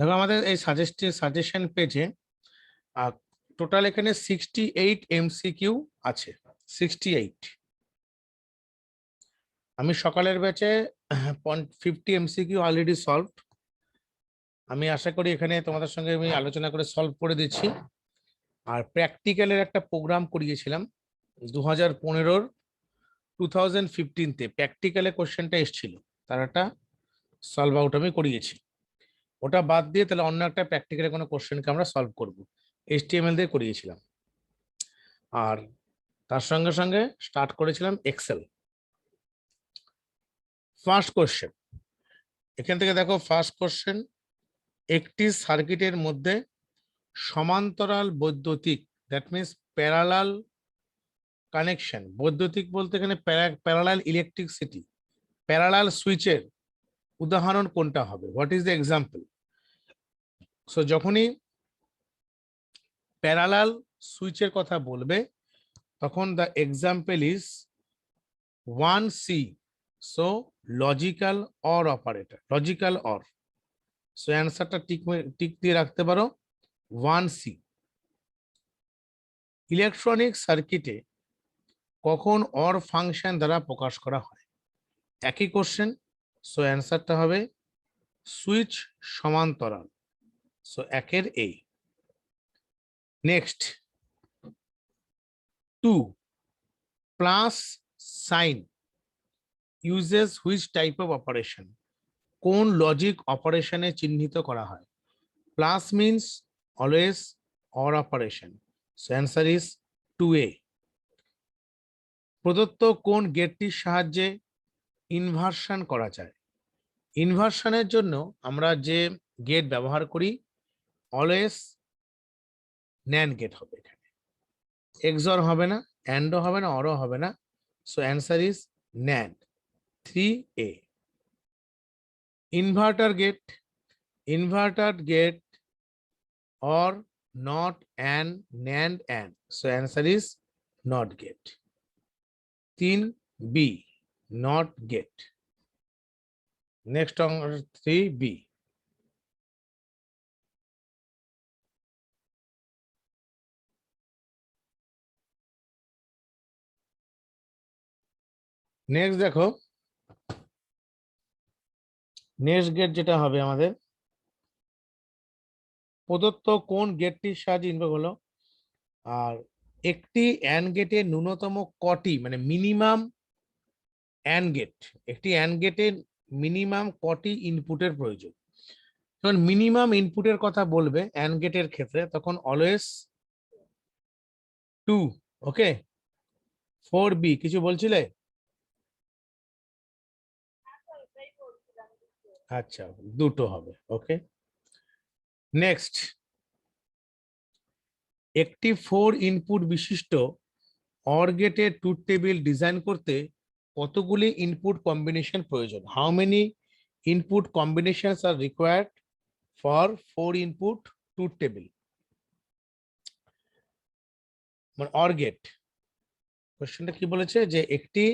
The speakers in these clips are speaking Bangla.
দেখো আমাদের এই সাজেশন পেজে টোটাল এখানে 68 এমসিকিউ আছে। 68। আমি সকালের ব্যাচে 50 এমসিকিউ অলরেডি সলভড। আমি আশা করি এখানে তোমাদের সঙ্গে আমি আলোচনা করে সলভ করে দিচ্ছি। আর প্র্যাকটিক্যালের একটা প্রোগ্রাম করিয়েছিলাম 2015-র 2015-তে প্র্যাকটিক্যালে কোশ্চেনটা এসেছিল, তার একটা সলভ আউট আমি করিয়েছি। ওটা বাদ দিয়ে তাহলে অন্য একটা প্র্যাকটিক্যালে কোনো কোশ্চেনকে আমরা সলভ করব, HTML দিয়ে করিয়েছিলাম। আর তার সঙ্গে সঙ্গে স্টার্ট করেছিলাম এক্সেল। ফার্স্ট কোশ্চেন এখান থেকে দেখো, ফার্স্ট কোশ্চেন, একটি সার্কিটের মধ্যে সমান্তরাল বৈদ্যুতিক, দ্যাট মিনস প্যারালাল কানেকশন, বৈদ্যুতিক বলতে এখানে প্যারালাল ইলেকট্রিসিটি, প্যারালাল সুইচের উদাহরণ কোনটা হবে? What is the example? So যখনই প্যারালাল সুইচের কথা বলবে তখন the example is 1C, so logical or operator, logical or. So অ্যান্সারটা টিক দিয়ে রাখতে পারো 1C। ইলেকট্রনিক সার্কিটে কখন অর ফাংশন দ্বারা প্রকাশ করা হয়? একই কোশ্চেন, সো অ্যান্সারটা হবে সুইচ সমান্তরাল, সো একের এ। Next, 2 plus sign uses which type of operation? কোন লজিক অপারেশনে চিহ্নিত করা হয়? Plus means always or operation, so answer is 2A। প্রদত্ত কোন গেটটির সাহায্যে ইনভার্সন করা যায়? ইনভার্সনের জন্য আমরা যে গেট ব্যবহার করি অলওয়েজ ন্যান্ড গেট হবে, এখানে এক্সর হবে না, অ্যান্ডও হবে না, অরও হবে না, so answer is NAND, 3A। Inverter gate or not and NAND and, so answer is not gate, 3B, not gate। Next on 3B, next দেখো, নেক্সট গেট যেটা হবে আমাদের, প্রদত্ত কোন গেটটির সাহায্যে ইনভলভ হলো? আর একটি অ্যান্ড গেটের ন্যূনতম কটি, মানে মিনিমাম অ্যান্ড গেট, একটি অ্যান্ড গেটের মিনিমাম কটি ইনপুটের প্রয়োজন? যখন মিনিমাম ইনপুটের কথা বলবে অ্যান্ড গেটের ক্ষেত্রে তখন অলওয়েজ 2, ওকে। 4B, কিছু বলছিলে? আচ্ছা, দুটো হবে, ওকে। নেক্সট, একটি 4 ইনপুট বিশিষ্ট অর গেটের ট্রুথ টেবিল ডিজাইন করতে কতগুলি ইনপুট কম্বিনেশন প্রয়োজন? How many input combinations R required for 4 input truth table, মানে অর গেট। কোশ্চেনটা কি বলেছে যে একটি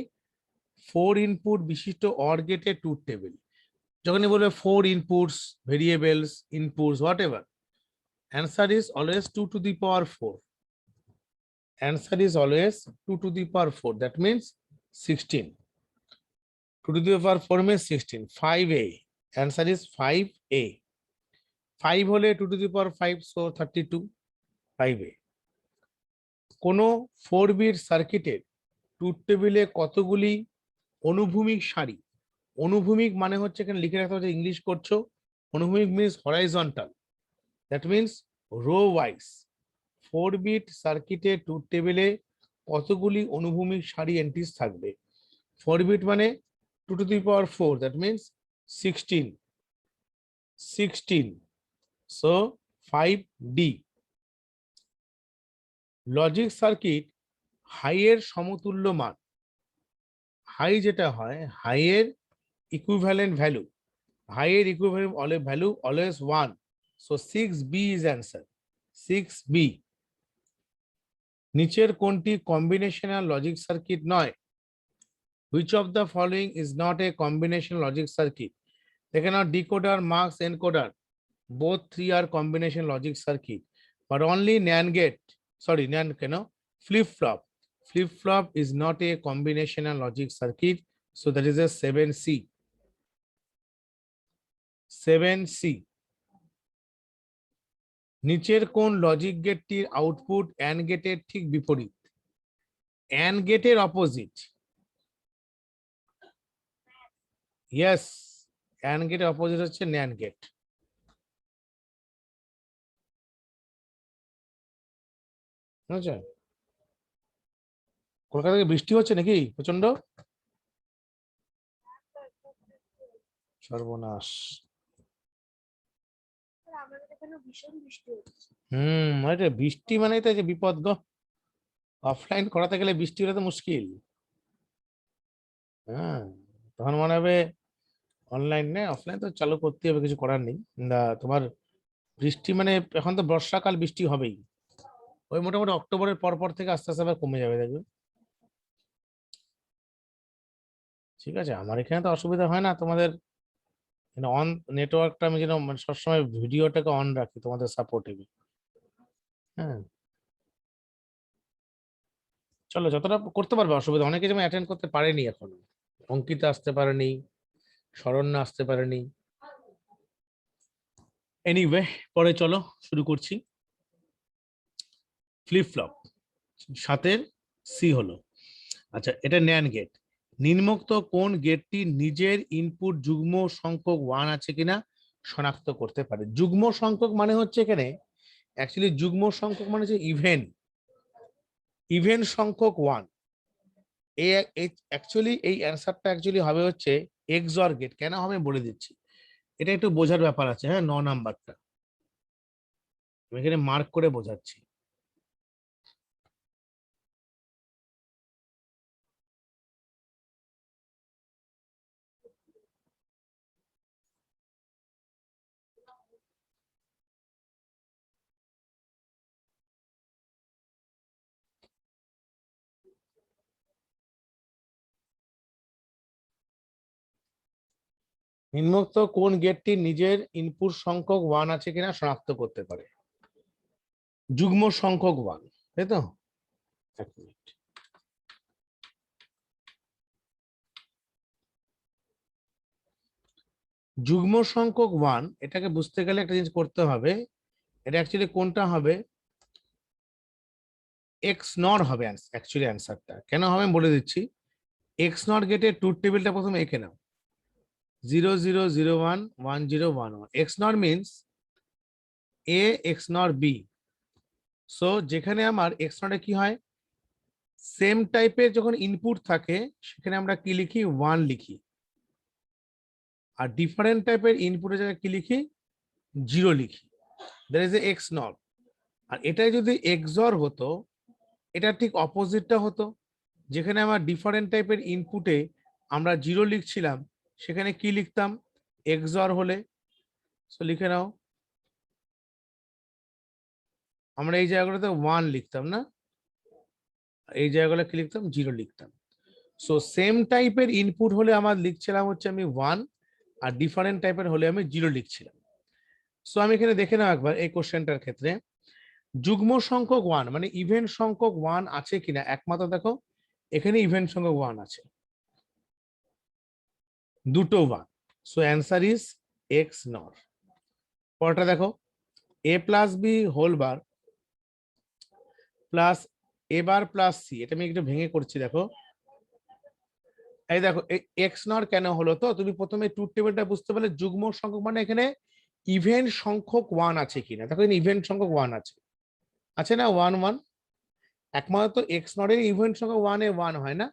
4 ইনপুট বিশিষ্ট অর গেটের ট্রুথ টেবিল, যখনই বলবে 4 inputs, variables, inputs, what ever, answer is always 2 to the power 4. Answer is always 2 to the power 4, that means 16. 2 to the power 4 means 16, 5A, answer is 5A। 5 হলে 2 to the power 5, so 32, 5A। কোনো 4 বিট সার্কিটের ট্রুথ টেবিলে কতগুলি অনুভূমিক সারি? অনুভূমিক মানে হচ্ছে, এখানে লিখে রাখতে হচ্ছে, ইংলিশ করছো, অনুভূমিক means horizontal, that means row wise. 4 bit সার্কিটে ট্রুথ টেবিলে কতগুলি অনুভূমিক সারি এন্ট্রিজ থাকবে? 4 বিট মানে 2 to the power 4, that means 16, 16, so 5D। Logic circuit high এর সমতুল্য মান, হাই যেটা হয়, হাই এর ইকুইভ্যালেন্ট ভ্যালু, হাই এর equivalent value always 1, so 6B is answer, 6B। নিচের কোনটি কম্বিনেশনাল লজিক সার্কিট নয়? Which of the following is not a combination logic circuit? দেখে নাও, ডিকোডার, মাস্ক, encoder, both three are combination logic circuit, but only NAND gate, sorry, NAND flip-flop. Flip-flop is not a combinational logic circuit, so that is a 7C. 7C. নিচের কোন লজিক গেটটির আউটপুট অ্যান্ড গেটের ঠিক বিপরীত? অ্যান্ড গেটের অপোজিট। ইয়েস, অ্যান্ড গেটের অপোজিট হচ্ছে ন্যান্ড গেট। বুঝছেন? কলকাতা থেকে বৃষ্টি হচ্ছে নাকি প্রচন্ড? সর্বনাশ। বৃষ্টি মানে তো বিপদ গো। অফলাইন করাতে গেলে বৃষ্টি হলে তো মুশকিল। হ্যাঁ, তখন মনে হবে অনলাইন নে, অফলাইন তো চালু করতে হবে, কিছু করার নেই। তোমার বৃষ্টি মানে এখন তো বর্ষাকাল, বৃষ্টি হবেই। ওই মোটামুটি অক্টোবরের পর থেকে আস্তে আস্তে আবার কমে যাবে, দেখবে। ঠিক আছে, আমার এখানে তো অসুবিধা হয় না। তোমাদের অন নেটওয়ার্কটা আমি যেন মানে সবসময় ভিডিওটাকে অন রাখি তোমাদের সাপোর্টে। হ্যাঁ, চলো যতটা করতে পারবে, অসুবিধা। অনেকে যেমন অ্যাটেন্ড করতে পারেনি এখনো, অঙ্কিতা আসতে পারেনি, শরণ্যা আসতে পারেনি। এনিওয়ে, পরে চলো শুরু করছি। ফ্লিপ ফ্লপ 7-এর সি হলো। আচ্ছা, এটা ন্যান্ড গেট। নিম্নোক্ত কোন গেটটি নিজের ইনপুট যুগ্ম সংখ্যক 1 আছে কিনা শনাক্ত করতে পারে? যুগ্ম সংখ্যক মানে হচ্ছে এখানে অ্যাকচুয়ালি যুগ্ম সংখ্যক মানে হচ্ছে ইভেন সংখ্যক 1। অ্যাকচুয়ালি এই অ্যান্সারটা অ্যাকচুয়ালি হবে হচ্ছে এক্সঅর গেট। কেন হবে বলে দিচ্ছি, এটা একটু বোঝার ব্যাপার আছে। হ্যাঁ, 9 নাম্বারটা আমি এখানে মার্ক করে বোঝাচ্ছি। নিম্নোক্ত কোন গেটটি নিজের ইনপুট সংখ্যক 1 আছে কিনা শনাক্ত করতে পারে? যুগ্ম সংখ্যক 1, তাই তো? এক মিনিট। যুগ্ম সংখ্যক 1 এটাকে বুঝতে গেলে একটা জিনিস করতে হবে। এটা অ্যাকচুয়ালি কোনটা হবে? এক্স নর হবে অ্যাকচুয়ালি অ্যান্সারটা। কেন হবে আমি বলে দিচ্ছি। এক্স নর গেটের ট্রুথ টেবিলটা প্রথমে এঁকে নাও। 0 0 0 1 1 0 1 1। এক্স নর মিনস এ এক্স নর বি। সো যেখানে আমার এক্স নরে কি হয়, সেম টাইপের যখন ইনপুট থাকে সেখানে আমরা কি লিখি? 1 লিখি। আর ডিফারেন্ট টাইপের ইনপুটের জায়গায় কি লিখি? 0 লিখি। দ্যাট ইজ এ এক্স নর। আর এটাই যদি এক্সঅর হতো, এটা ঠিক অপোজিটটা হতো। যেখানে আমার ডিফারেন্ট টাইপের ইনপুটে আমরা 0 লিখছিলাম, সেখানে কি লিখতাম? এক্সঅর হলে সো লিখে নাও, আমরা এই জায়গাগুলোতে 1 লিখতাম না, এই জায়গাগুলো কি লিখতাম? 0 লিখতাম। সো সেম টাইপের ইনপুট হলে আমার লিখছিলাম হচ্ছে আমি 1, আর ডিফারেন্ট টাইপের হলে আমি 0 লিখছিলাম। সো আমি এখানে দেখে নাও একবার এই কোশ্চেনটার ক্ষেত্রে যুগ্ম সংখ্যক 1 মানে ইভেন্ট সংখ্যক 1 আছে কিনা। একমাত্র দেখো এখানে ইভেন্ট সংখ্যক 1 আছে, দুটো 1। So answer is x NOR. পরটা দেখো, A plus B whole bar plus A bar plus C. এটা আমি একটু ভেঙে করছি, দেখো। এই দেখো এক্স নর কেন হলো, তো তুমি প্রথমে ট্রুথ টেবিলটা বুঝতে পারলে যুগ্ম সংখ্যক মানে এখানে ইভেন্ট সংখ্যক 1 আছে কিনা। দেখো ইভেন্ট সংখ্যক 1 আছে না? 1 1। একমাত্র এক্স নর এর ইভেন্ট সংখ্যক 1 এ 1 হয় না?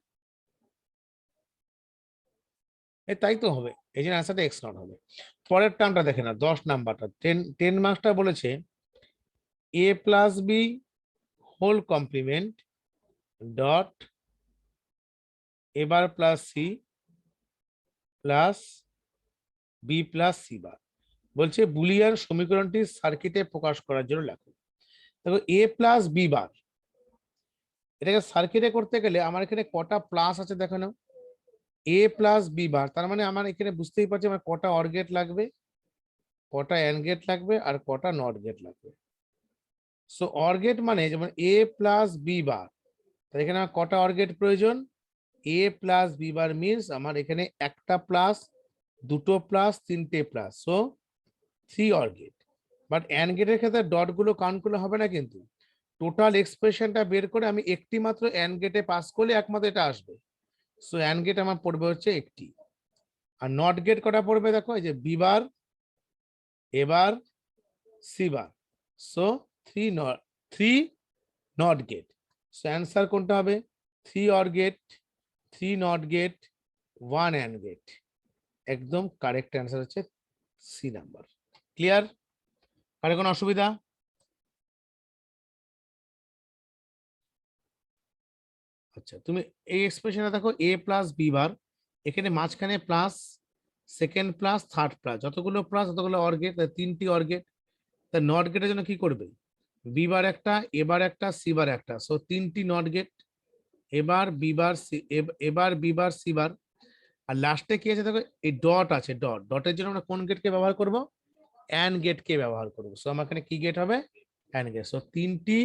তাই তো হবে, এই জন্য আনসারটা এক্স নট হবে। পরের টার্মটা দেখে না, 10 নাম্বারটা 10 মার্কসটা বলেছে A plus B whole complement dot A bar plus C plus B plus C bar. বলছে বুলিয়ান সমীকরণটি সার্কিটে প্রকাশ করার জন্য লেখো। দেখো এ প্লাস বি বার, এটাকে সার্কিটে করতে গেলে আমার এখানে কটা প্লাস আছে দেখো না, এ প্লাস বি বার। তার মানে আমার এখানে বুঝতেই পারছি আমার কটা অর গেট লাগবে? কটা অ্যান্ড গেট লাগবে আর কটা নট গেট লাগবে। সো অর গেট মানে যেমন এ প্লাস বি বার, তাহলে এখানে আমার কটা অর গেট প্রয়োজন? A plus B bar means আমার এখানে একটা প্লাস, দুটো প্লাস, তিনটে plus, so 3 OR gate. But AND গেটের ক্ষেত্রে ডট গুলো কাউন্ট করলে হবে না, কিন্তু টোটাল এক্সপ্রেশনটা বের করে আমি একটি মাত্র অ্যান্ড গেটে পাস করলে একমাত্র এটা আসবে। সো অ্যান্ড গেট আমার পড়বে হচ্ছে একটি। আর নট গেট কটা পড়বে দেখো, এই যে বি বার, এবার C bar, so 3 NOT gate. So answer কোনটা হবে? 3 OR gate, 3 NOT gate, 1 AND gate. একদম কারেক্ট অ্যান্সার হচ্ছে সি নাম্বার। ক্লিয়ার? আর কোনো অসুবিধা? আচ্ছা, তুমি এই এক্সপ্রেশনে দেখো এ প্লাস বি বার, এখানে মাঝখানে plus, second plus, third plus, যতগুলো প্লাস ততগুলো অর গেট, তিনটি অর গেট। তা নট গেটের জন্য কি করবে? বি বার একটা, এবার একটা, সি বার একটা, সো তিনটি নট গেট। এবার বি বার সি, এবার বি বার সি বার। আর লাস্টে কি আছে দেখো, এই ডট আছে, ডট, ডটের জন্য আমরা কোন গেটকে ব্যবহার করব? অ্যান্ড গেটকে ব্যবহার করব। সো আমার এখানে কি গেট হবে? AND gate. সো তিনটি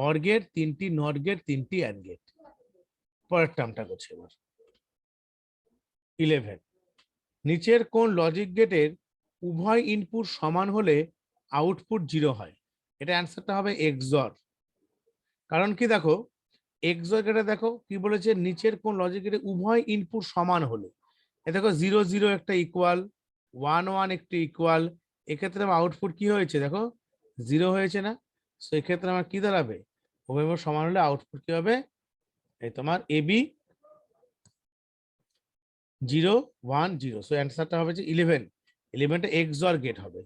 অর গেট, তিনটি নট গেট, তিনটি অ্যান্ড গেট। পরের টার্মটা করছি এবার। 11, নিচের কোন লজিক গেটের উভয় ইনপুট সমান হলে আউটপুট 0 হয়? এটা অ্যান্সারটা হবে এক্সঅর। কারণ কি দেখো, এক্সঅর গেটে দেখো কি বলেছে, নিচের কোন লজিক গেটে উভয় ইনপুট সমান হলে, এ দেখো 0 0 একটা ইকুয়াল, 1 1 একটি ইকুয়াল, এক্ষেত্রে আমার আউটপুট কি হয়েছে দেখো, 0 হয়েছে না? সো এক্ষেত্রে আমার কি দাঁড়াবে? উভয় ইনপুট সমান হলে আউটপুট কি হবে? এই তোমার এবি 0 1 0। সো অ্যান্সারটা হবে যে 11। 11টা এক্সঅর গেট হবে।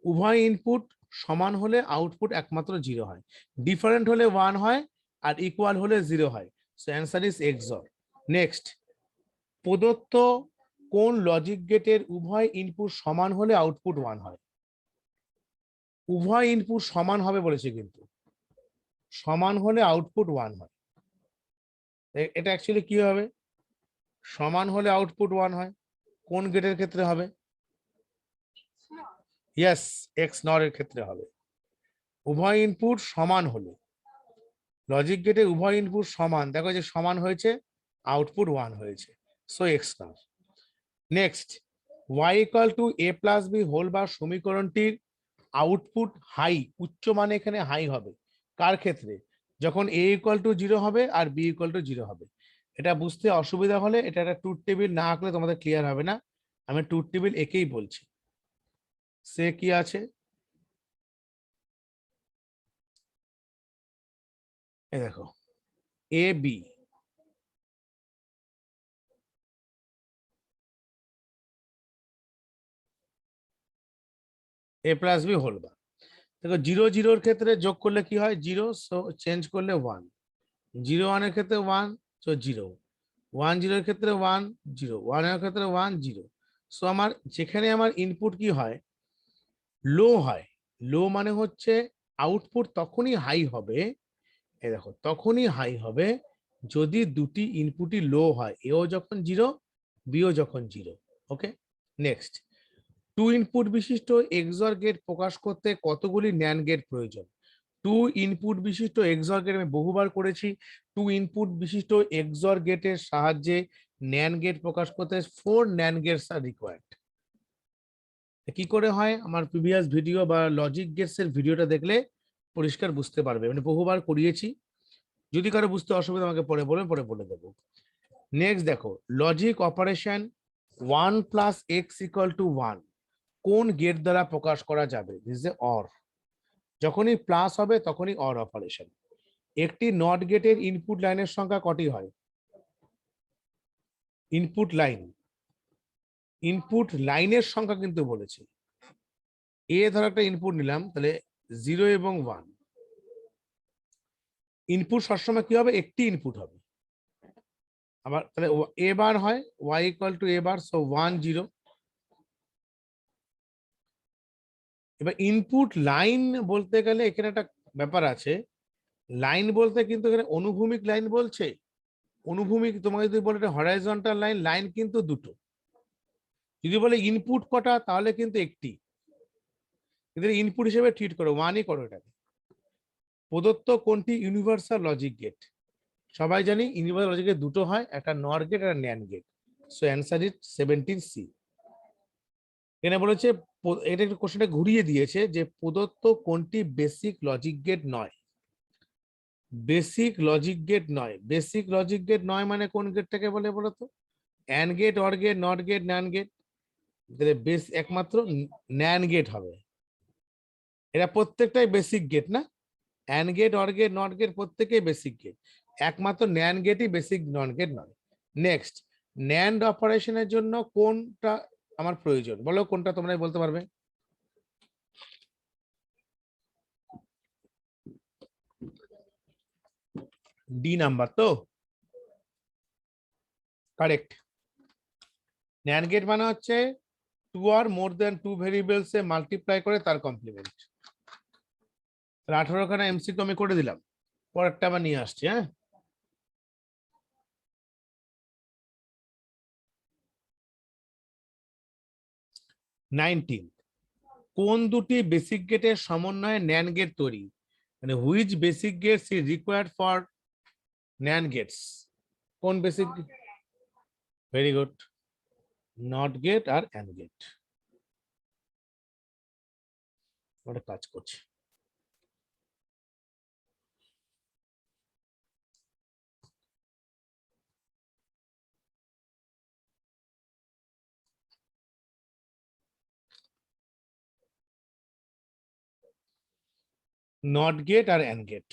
উভয় ইনপুট সমান হলে আউটপুট একমাত্র 0 হয়, ডিফারেন্ট হলে 1 হয়, আর ইকুয়াল হলে 0 হয়। So answer is XOR. Next, প্রদত্ত কোন লজিক গেটের উভয় ইনপুট সমান হলে আউটপুট 1 হয়? উভয় ইনপুট সমান হবে বলেছে, কিন্তু সমান হলে আউটপুট 1 হয়। এটা অ্যাকচুয়ালি কি হবে? সমান হলে আউটপুট 1 হয়, কোন গেটের ক্ষেত্রে হবে? ইয়েস, এক্স নর এর ক্ষেত্রে হবে। উভয় ইনপুট সমান হলে, লজিক গেটে উভয় ইনপুট সমান, দেখো যে সমান হয়েছে, আউটপুট 1 হয়েছে, so XNOR. Next, y equal to A plus B whole bar সমীকরণটির আউটপুট হাই, উচ্চ মানে এখানে হাই হবে কার ক্ষেত্রে? যখন a ইকুয়াল টু 0 হবে আর b ইকুয়াল টু 0 হবে। এটা বুঝতে অসুবিধা হলে এটা একটা ট্রুথ টেবিল না আঁকলে তোমাদের ক্লিয়ার হবে না। আমি ট্রুথ টেবিল একেই বলছি। সে কি আছে, এই দেখো এ বি, এ প্লাস বি হোল বার। দেখো 0 0 এর ক্ষেত্রে যোগ করলে কি হয়? 0, সো চেঞ্জ করলে 1। 0 1 এর ক্ষেত্রে 1, সো 0। 1 0 এর ক্ষেত্রে 1 0, 1 এর ক্ষেত্রে 1 0। সো আমার যেখানে আমার ইনপুট কি হয়? লো হয়। লো মানে হচ্ছে আউটপুট তখনই হাই হবে, এই দেখো তখনই হাই হবে যদি দুটি ইনপুটই লো হয়, এও যখন 0, বিও যখন 0। ওকে, নেক্সট, টু ইনপুট বিশিষ্ট এক্সঅর গেট প্রকাশ করতে কতগুলি ন্যান্ড গেট প্রয়োজন? টু ইনপুট বিশিষ্ট এক্সঅর গেট আমি বহুবার করেছি। টু ইনপুট বিশিষ্ট এক্সঅর গেটের সাহায্যে ন্যান্ড গেট প্রকাশ করতে 4 ন্যান্ড গেটস আর রিকোয়ার্ড। কি করে হয়? আমার প্রিভিয়াস ভিডিও বা লজিক গেটস এর ভিডিওটা দেখলে পরিষ্কার বুঝতে পারবে, মানে বহুবার করিয়েছি। যদি কারো বুঝতে অসুবিধা আমাকে পরে বলে দেবো। নেক্সট দেখো, logic operation 1 plus x equal to 1 কোন গেট দ্বারা প্রকাশ করা যাবে? This is or. যখনই প্লাস হবে তখনই অর অপারেশন। একটি নট গেটের ইনপুট লাইনের সংখ্যা কটি হয়? ইনপুট লাইন, ইনপুট লাইনের সংখ্যা কিন্তু বলেছে। এ ধর একটা ইনপুট নিলাম, তাহলে 0 এবং 1। ইনপুট সবসময় কি হবে? একটি ইনপুট হবে। আবার তাহলে এ বার হয় y equal to A bar, so 1 0। এবার ইনপুট লাইন বলতে গেলে এখানে একটা ব্যাপার আছে। লাইন বলতে কিন্তু এখানে অনুভূমিক লাইন বলছে। অনুভূমিক, তোমাকে যদি বলে এটা হরাইজন্টাল লাইন, লাইন কিন্তু দুটো। যদি বলে ইনপুট কটা, তাহলে কিন্তু একটি। এদের ইনপুট হিসেবে ট্রিট করো, ওয়ানই করো এটাকে। প্রদত্ত কোনটি ইউনিভার্সাল লজিক গেট? সবাই জানি ইউনিভার্সাল লজিক গেট দুটো হয়, একটা নর গেট আর NAND gate. So answer is 17C। এখানে বলেছে, এটা একটু কোশ্চেনটা ঘুরিয়ে দিয়েছে যে প্রদত্ত কোনটি বেসিক লজিক গেট নয়। বেসিক লজিক গেট নয়, বেসিক লজিক গেট নয় মানে কোন গেটটাকে বলে বলতো? AND gate, OR gate, NOT gate, NAND gate. Base একমাত্র ন্যান্ড গেট হবে। এরা প্রত্যেকটাই বেসিক গেট না? AND gate, OR gate, NOT gate প্রত্যেকেই বেসিক গেট, একমাত্র ন্যান্ড গেটই বেসিক নট গেট নয়। নেক্সট, ন্যান্ড অপারেশনের জন্য কোনটা আমার প্রয়োজন বলো, কোনটা তোমরা বলতে পারবে? ডি নাম্বার তো কারেক্ট। ন্যান্ড গেট মানে হচ্ছে টু আর মোর দেন টু ভেরিয়েবলস এ মাল্টিপ্লাই করে তার কমপ্লিমেন্ট। 18খানা এমসিকিউ আমি করে দিলাম, পরেরটা আবার নিয়ে আসছি। হ্যাঁ, 19, কোন দুটি বেসিক গেটের সমন্বয়ে ন্যান্ড গেট তৈরি? মানে which basic gates is required for NAND gates? কোন basic? Very good, NOT gate আর অ্যান্ড গেট। ওটা কাজ করছে। নট গেট আর অ্যান্ড গেট।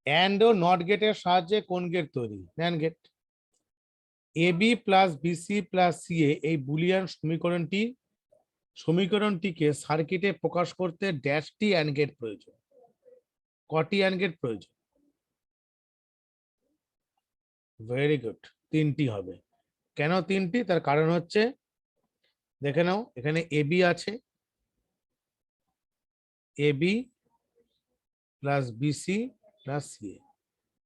অ্যান্ড ও নট গেটের সাহায্যে কোন গেট তৈরি? NAND gate. AB plus BC plus CA এই বুলিয়ান সমীকরণটিকে সার্কিটে প্রকাশ করতে ড্যাশটি অ্যান্ড গেট প্রয়োজন। কটি অ্যান্ড গেট প্রয়োজন? ভেরি গুড, 3টি হবে। কেন 3টি? তার কারণ হচ্ছে, দেখে নাও এখানে এবি আছে, AB plus BC plus CA.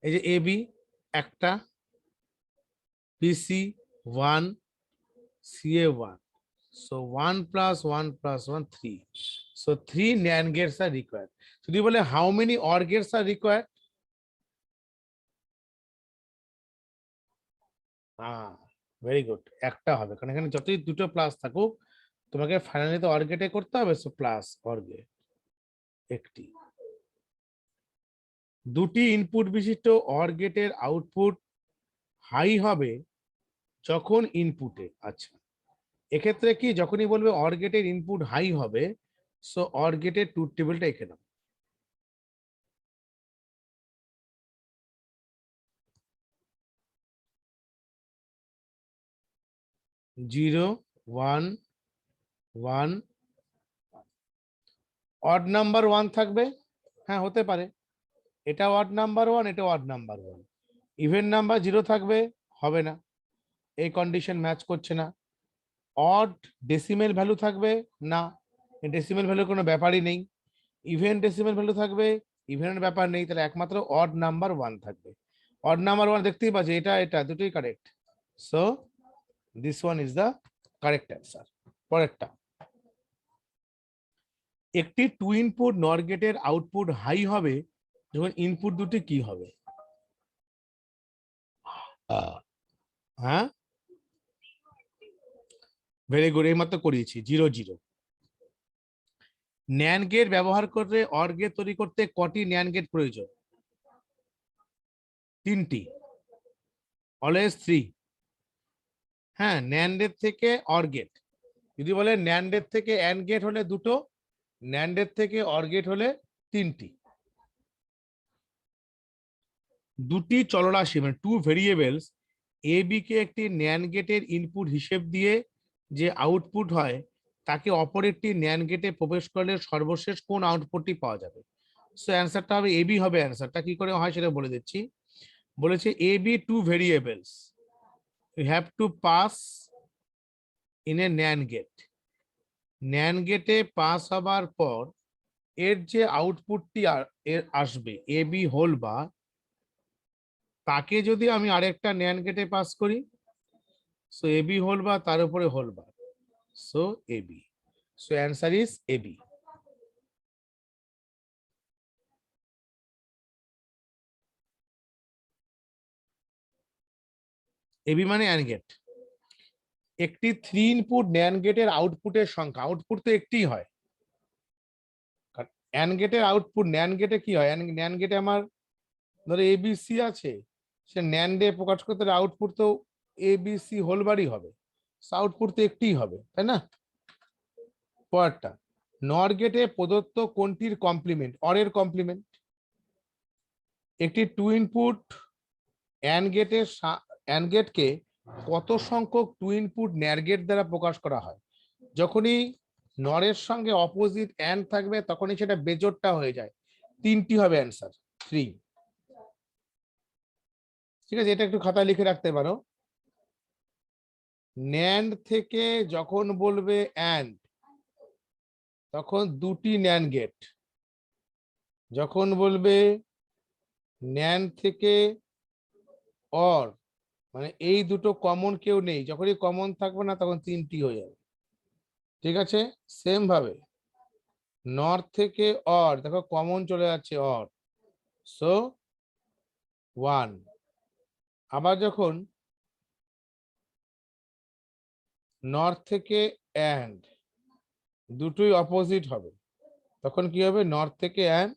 এই যে এবি একটা, BC 1, CA 1, so 1 plus 1 plus 1 3, so 3 NAND gates are required. যদি বলে how many OR gates are required? Very good, একটা হবে, কারণ এখানে যতই দুটো প্লাস থাকুক তোমাকে ফাইনালি তো OR গেটে করতে হবে, সো প্লাস OR গেট একটি। দুটি ইনপুট বিশিষ্ট OR গেটের আউটপুট হাই হবে যখন ইনপুটে, আচ্ছা এক্ষেত্রে কি যখনই বলবে OR গেটের ইনপুট হাই হবে, সো OR গেটের ট্রুথ টেবিলটা এখানে 0 1 1, অড নাম্বার 1 থাকবে। হ্যাঁ হতে পারে, এটা অড নাম্বার 1, এটা অড নাম্বার 1। ইভেন নাম্বার 0 থাকবে, হবে না, এই কন্ডিশন ম্যাচ করছে না। অড ডেসিমেল ভ্যালু থাকবে না, ডেসিমেল ভ্যালু কোনো ব্যাপারই নেই। ইভেন ডেসিমেল ভ্যালু থাকবে, ইভেনের ব্যাপার নেই, তাহলে একমাত্র অড নাম্বার 1 থাকবে। অড নাম্বার 1 দেখতেই পাচ্ছি, এটা দুটোই correct, so this one is the correct answer. পরেরটা, একটি টু ইনপুট নর গেটের আউটপুট হাই হবে যখন ইনপুট দুটি কি হবে? হ্যাঁ ভেরি গুড, এইমাত্র করিয়েছি 0 0। ন্যান্ড গেট ব্যবহার করে অর গেট তৈরি করতে কটি ন্যান্ড গেট প্রয়োজন? 3টি, অলওয়েজ 3। হ্যাঁ, ন্যান্ডের থেকে অর গেট, যদি বলে ন্যান্ডের থেকে অ্যান্ড গেট হলে 2টো, ন্যান্ডের থেকে অর গেট হলে 3টি। দুটি চলরাশি মানে টু ভেরিয়েবলস এ বি কে একটি ন্যান্ড গেটের ইনপুট হিসেব দিয়ে যে আউটপুট হয় তাকে অপর একটি ন্যান্ড গেটে প্রবেশ করলে সর্বশেষ কোন আউটপুটটি পাওয়া যাবে? সো অ্যান্সারটা হবে এবি হবে অ্যান্সারটা। কি করে হয় সেটা বলে দিচ্ছি। বলেছে A B two variables you have to pass in a NAND gate. NAND গেটে পাস হবার পর এর যে আউটপুটটি এর আসবে এ বি হোল বা, তাকে যদি আমি আরেকটা ন্যান্ড গেটে পাস করি, সো এবি হোল বা তার উপরে whole bar, So AB. So answer is AB. AB মানে AND গেট। একটি 3 ইনপুট NAND গেটের আউটপুটের সংখ্যা, আউটপুট তো একটিই হয়। AND গেটের আউটপুট, NAND গেটে কি হয়, NAND গেটে আমার ধরো ABC আছে, সে NAND এ প্রকাশ করতে আউটপুট তো ABC হোল বারই হবে, আউটপুট তো একটিই হবে, তাই না? পরেরটা, নর গেটে প্রদত্ত কোনটির কমপ্লিমেন্ট, অরের কমপ্লিমেন্ট। একটি 2 ইনপুট AND গেটের AND গেটকে কত সংখ্যক 2 ইনপুট NAND গেট দ্বারা প্রকাশ করা হয়? যখনই নরের সঙ্গে অপোজিট অ্যান্ড থাকবে তখনই সেটা বেজোড়টা হয়ে যায়, 3টি হবে অ্যান্সার, 3। ঠিক আছে, এটা একটু খাতায় লিখে রাখতে পারো। NAND থেকে যখন বলবে অ্যান্ড তখন 2টি NAND গেট, যখন বলবে NAND থেকে অর মানে এই দুটো কমন কেউ নেই, যখনই কমন থাকবে না তখন 3টি হয়ে যাবে। ঠিক আছে, সেম ভাবে নর থেকে অর, দেখো কমন চলে যাচ্ছে অর, সো 1। আবার যখন নর্থ থেকে অ্যান্ড দুটোই অপোজিট হবে তখন কি হবে, নর্থ থেকে অ্যান্ড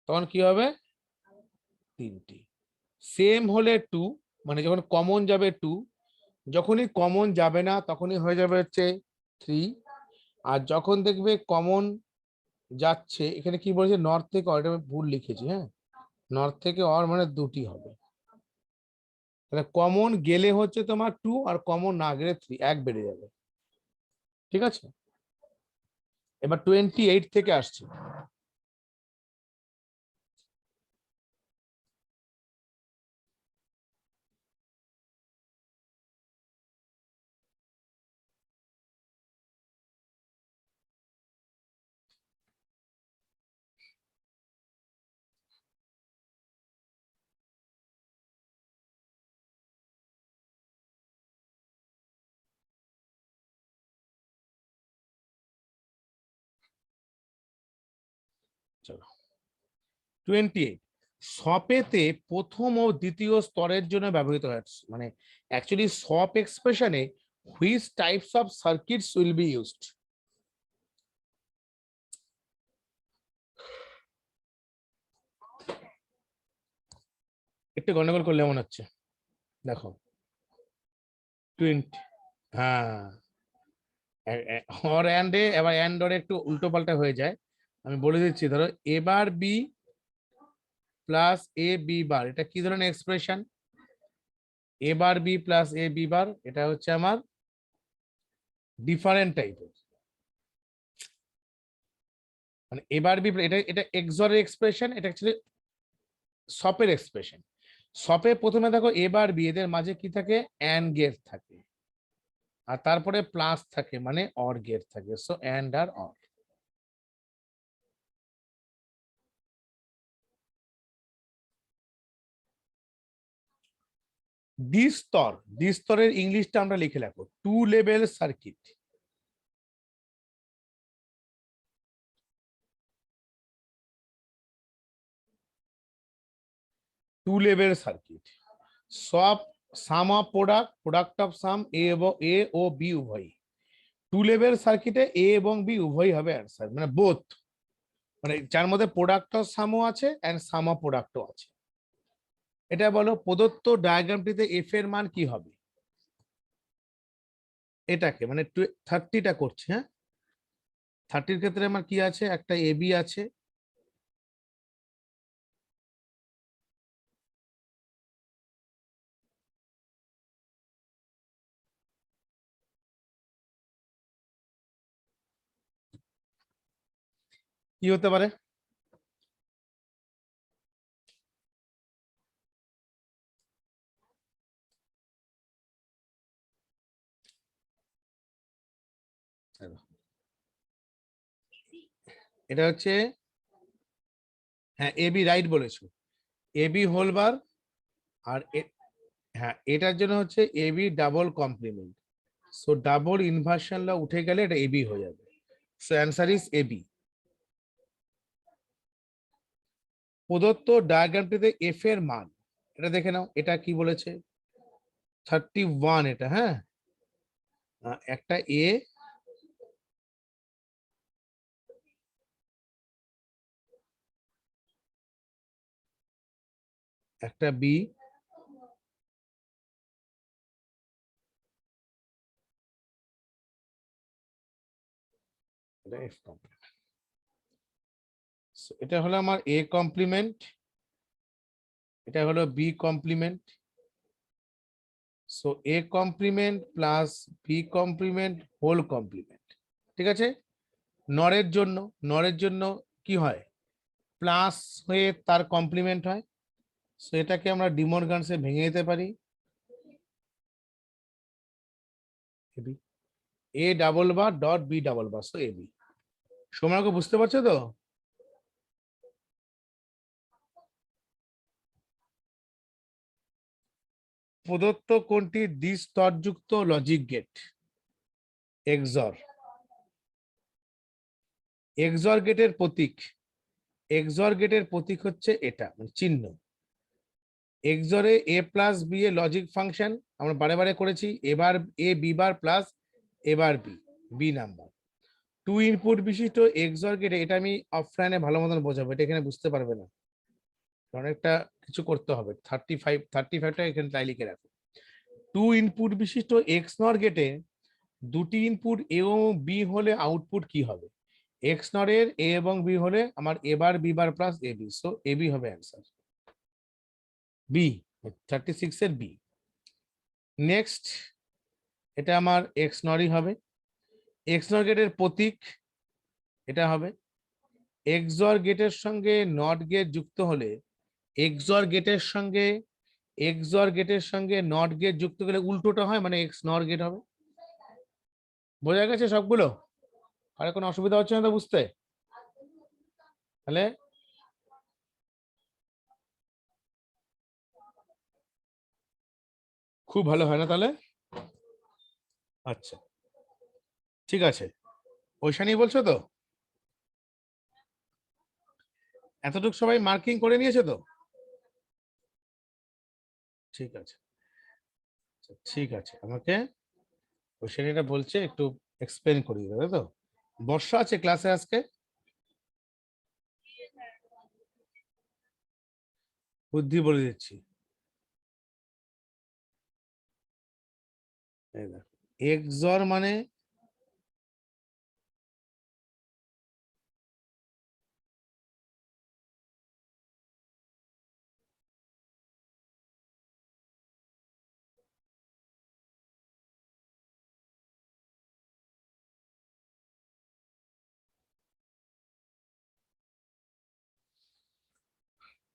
তখন কি হবে 3টি। সেম হলে 2, মানে যখন কমন যাবে 2, যখনই কমন যাবে না তখনই হয়ে যাবে হচ্ছে 3। আর যখন দেখবে কমন যাচ্ছে, এখানে কি বলেছে নর্থ থেকে অর, এটা আমি ভুল লিখেছি, হ্যাঁ, নর্থ থেকে অর মানে 2টি হবে। তাহলে কমন গেলে হচ্ছে তোমার 2 আর কমন না গেলে 3, 1 বেড়ে যাবে। ঠিক আছে, এবার 28 থেকে আসছে। চলো 28, সপেতে প্রথম ও দ্বিতীয় স্তরের জন্য ব্যবহৃত হয়, মানে অ্যাকচুয়ালি সপ এক্সপ্রেশনে which types of circuits will be used. একটু গন্ডগোল করলে মনে হচ্ছে, দেখো 20, হ্যাঁ, অর অ্যান্ডে এবার অ্যান্ড অরে একটু উল্টো পাল্টা হয়ে যায়, আমি বলে দিচ্ছি। ধরো এ বার বি প্লাস এ বি বার, এটা কি ধরনের এক্সপ্রেশন, এ বার বি প্লাস এ বি বার, এটা হচ্ছে আমার ডিফারেন্ট টাইপের, মানে এবার বি, এটা এটা এক্সরের এক্সপ্রেশন, এটা অ্যাকচুয়ালি সপের এক্সপ্রেশন। সপে প্রথমে দেখো এবার বি, এদের মাঝে কি থাকে, অ্যান্ড গেট থাকে, আর তারপরে প্লাস থাকে মানে অর গেট থাকে, সো অ্যান্ড আর অর। দ্বিস্তর, দ্বিস্তরের ইংলিশটা আমরা লিখে রাখবো, 2 level circuit. Two level circuit, সব sum of product, product of sum এ এবং এ ও বি উভয়। 2 লেভেল সার্কিটে এ এবং বি উভয় হবে অ্যান্সার, মানে বোথ, মানে যার মধ্যে প্রোডাক্ট অফ সামও আছে এন্ড সাম অফ প্রোডাক্টও আছে। এটা বলো প্রদত্ত ডায়াগ্রামটিতে এফ এর মান কি হবে, এটাকে মানে 30টা করছে, হ্যাঁ, 30-র ক্ষেত্রে আমার কি আছে, একটা এবি আছে, কি হতে পারে, এটা হচ্ছে, হ্যাঁ এবি রাইট বলেছো, এবি হোল বার, আর হ্যাঁ এটার জন্য হচ্ছে AB double complement, so double inversion law উঠে গেলে এটা এবি হয়ে যাবে। So answer is AB. প্রদত্ত ডায়াগ্রামটিতে এফ এর মান, এটা দেখে নাও, এটা কি বলেছে 31, এটা হ্যাঁ একটা এ, একটা বি, এটা এফ কমপ্লিমেন্ট। এটা হলো আমার এ কমপ্লিমেন্ট, এটা হলো B complement. So A complement plus B complement whole complement, ঠিক আছে। নরের জন্য, নরের জন্য কি হয়, প্লাস হয়ে তার কমপ্লিমেন্ট হয়। সো এটাকে আমরা ডিমরগানসে ভেঙে দিতে পারি, A double bar dot B double bar, so AB. সময়কে বুঝতে পারছো তো? প্রদত্ত কোনটি দ্বিস্তরযুক্ত লজিক গেট? এক্সর। এক্সর গেটের প্রতীক, এক্সর গেটের প্রতীক হচ্ছে এটা, মানে চিহ্ন। এক্সরে A plus B A logic function আমরা বারে বারে করেছি, এবার এ বি বার প্লাস এবার B, B number. Two input বিশিষ্ট এক্সর গেটে, এটা আমি অফলাইনে ভালো মতন বোঝাবো, এটা এখানে বুঝতে পারবে না, অনেকটা কিছু করতে হবে। 35টা এখানে তাই লিখে রাখো। টু ইনপুট বিশিষ্ট এক্স নর গেটে দুটি ইনপুট এ ও বি হলে আউটপুট কি হবে? এক্স নর এর এ এবং বি হলে আমার এ বার B bar plus A B, so A B হবে অ্যান্সার, বি 36 এর বি। নেক্সট, এটা আমার এক্স নরই হবে। এক্স নর গেটের প্রতীক এটা হবে। এক্সর গেটের সঙ্গে নট গেট যুক্ত হলে, এক্সর গেটের সঙ্গে, এক্সর গেটের সঙ্গে নট গেট যুক্ত গেলে উল্টোটা হয়, মানে এক্স নর গেট হবে। বোঝা গেছে সবগুলো? আর কোনো অসুবিধা হচ্ছে না তো বুঝতে? তাহলে খুব ভালো হয় না তাহলে? আচ্ছা ঠিক আছে, ওইসা নিয়ে বলছো তো? এতটুকু সবাই মার্কিং করে নিয়েছে তো? ঠিক আছে, ঠিক আছে, আমাকে কোশ্চেনটা বলছে একটু এক্সপ্লেন করিয়ে দেবে তো? বর্ষা আছে ক্লাসে আজকে? বুদ্ধি বলে দিচ্ছি, এক্সর মানে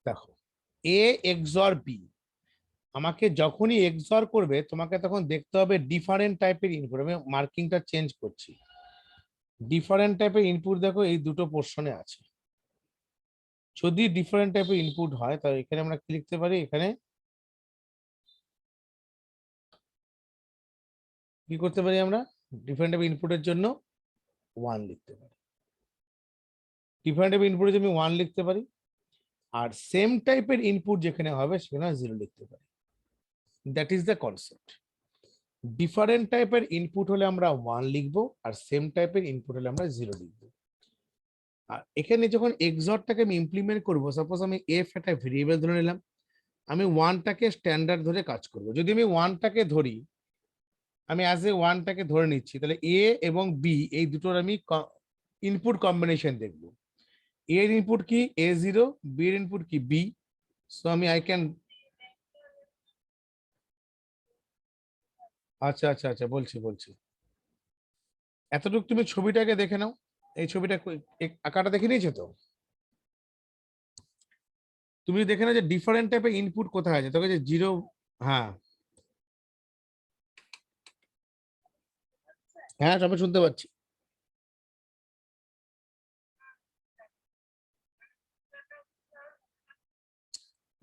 দেখো, এ এক্সর বি, আমাকে যখনই এক্সর করবে তোমাকে তখন দেখতে হবে ডিফারেন্ট টাইপের ইনপুট। আমি মার্কিংটা চেঞ্জ করছি, ডিফারেন্ট টাইপের ইনপুট দেখো এই দুটো পোর্শনে আছে। যদি ডিফারেন্ট টাইপের ইনপুট হয় তাহলে এখানে আমরা কি লিখতে পারি, এখানে কি করতে পারি আমরা, ডিফারেন্ট টাইপের ইনপুটের জন্য 1 লিখতে পারি, ডিফারেন্ট টাইপের ইনপুটের জন্য 1 লিখতে পারি। আর সেম টাইপের ইনপুট যেখানে হবে সেখানে 0 লিখতে পারি। That is the concept. Different টাইপের ইনপুট হলে আমরা 1 লিখবো, আর সেম টাইপের ইনপুট হলে আমরা 0 লিখবো। আর এখানে যখন এক্সরটাকে আমি ইমপ্লিমেন্ট করবো, সাপোজ আমি এফ একটা ভেরিয়েবল ধরে নিলাম, আমি 1টাকে স্ট্যান্ডার্ড ধরে কাজ করব। যদি আমি 1টাকে ধরি, আমি অ্যাজ এ 1টাকে ধরে নিচ্ছি, তাহলে এ এবং বি এই দুটোর আমি ইনপুট কম্বিনেশন দেখব। এ এর ইনপুট কি A0, বি এর ইনপুট কি বি। সো আমি আই ক্যান, আচ্ছা আচ্ছা আচ্ছা বলছি বলছি, এতটুকু তুমি ছবিটাকে দেখে নাও। এই ছবিটা আঁকাটা দেখে নিয়েছো তো? তুমি দেখে নাও যে ডিফারেন্ট টাইপের ইনপুট কোথায় আছে, তোকে যে 0, হ্যাঁ হ্যাঁ সবাই শুনতে পাচ্ছি।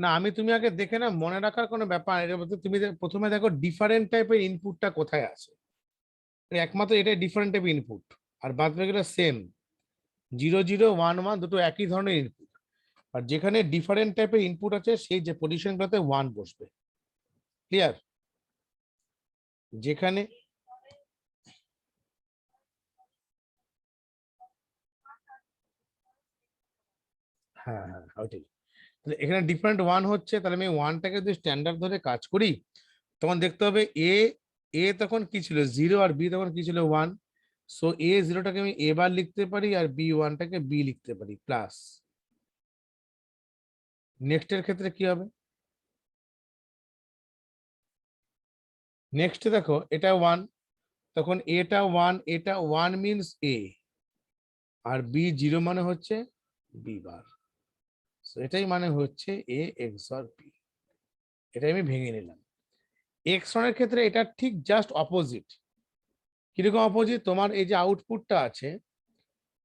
না আমি, তুমি আগে দেখে না, মনে রাখার কোনো ব্যাপার, এর মধ্যে তুমি প্রথমে দেখো ডিফারেন্ট টাইপের ইনপুটটা কোথায় আছে। একমাত্র এটা ডিফারেন্ট টাইপ ইনপুট, আর বাদ বাকিটা সেম। 0 0 1 1 দুটো একই ধরনের ইনপুট। আর যেখানে ডিফারেন্ট টাইপের ইনপুট আছে সেই যে পজিশনগুলোতে 1 বসবে। ক্লিয়ার? যেখানে হ্যাঁ হ্যাঁ ওইটাই। তাহলে এখানে ডিফারেন্ট 1 হচ্ছে, তাহলে আমি 1টাকে যদি স্ট্যান্ডার্ড ধরে কাজ করি তখন দেখতে হবে এ এ তখন কি ছিল 0 আর বি তখন কি ছিল 1। সো এ 0টাকে আমি এ বার লিখতে পারি আর বি 1টাকে বি লিখতে পারি প্লাস। নেক্সট এর ক্ষেত্রে কি হবে? নেক্সট দেখো এটা 1, তখন এটা 1, এটা 1 মিনস এ, আর বি 0 মানে হচ্ছে বি বার। So এটাই মানে হচ্ছে এ এক্সঅর বি। এটা আমি ভেঙে নিলাম। এক্সঅর এর ক্ষেত্রে এটা ঠিক জাস্ট অপোজিট। কিরকম অপোজিট? তোমার এই যে আউটপুটটা আছে,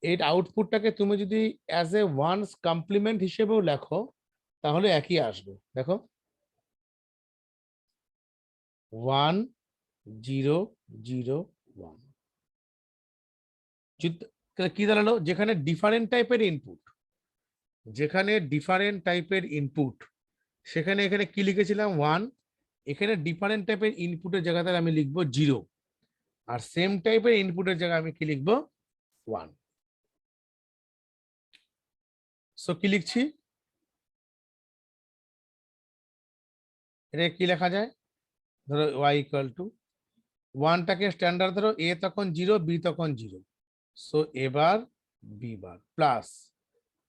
এই আউটপুটটাকে তুমি যদি অ্যাজ এ ওয়ান্স কমপ্লিমেন্ট হিসেবেও লেখো তাহলে একই আসবে। দেখো 1 0 0 1, কি দাঁড়ালো? যেখানে ডিফারেন্ট টাইপের ইনপুট, যেখানে ডিফারেন্ট টাইপের ইনপুট সেখানে এখানে কি লিখেছিলাম 1, এখানে ডিফারেন্ট টাইপের ইনপুটের জায়গাতে আমি লিখবো 0, আর সেম টাইপের ইনপুটের জায়গায় আমি কি লিখবো 1। সো কি লিখছি? এটা কি লেখা যায়? ধরো y ইকুয়াল টু 1টাকে স্ট্যান্ডার্ড ধরো, এ তখন 0 বি তখন 0। সো এবার বি বার প্লাস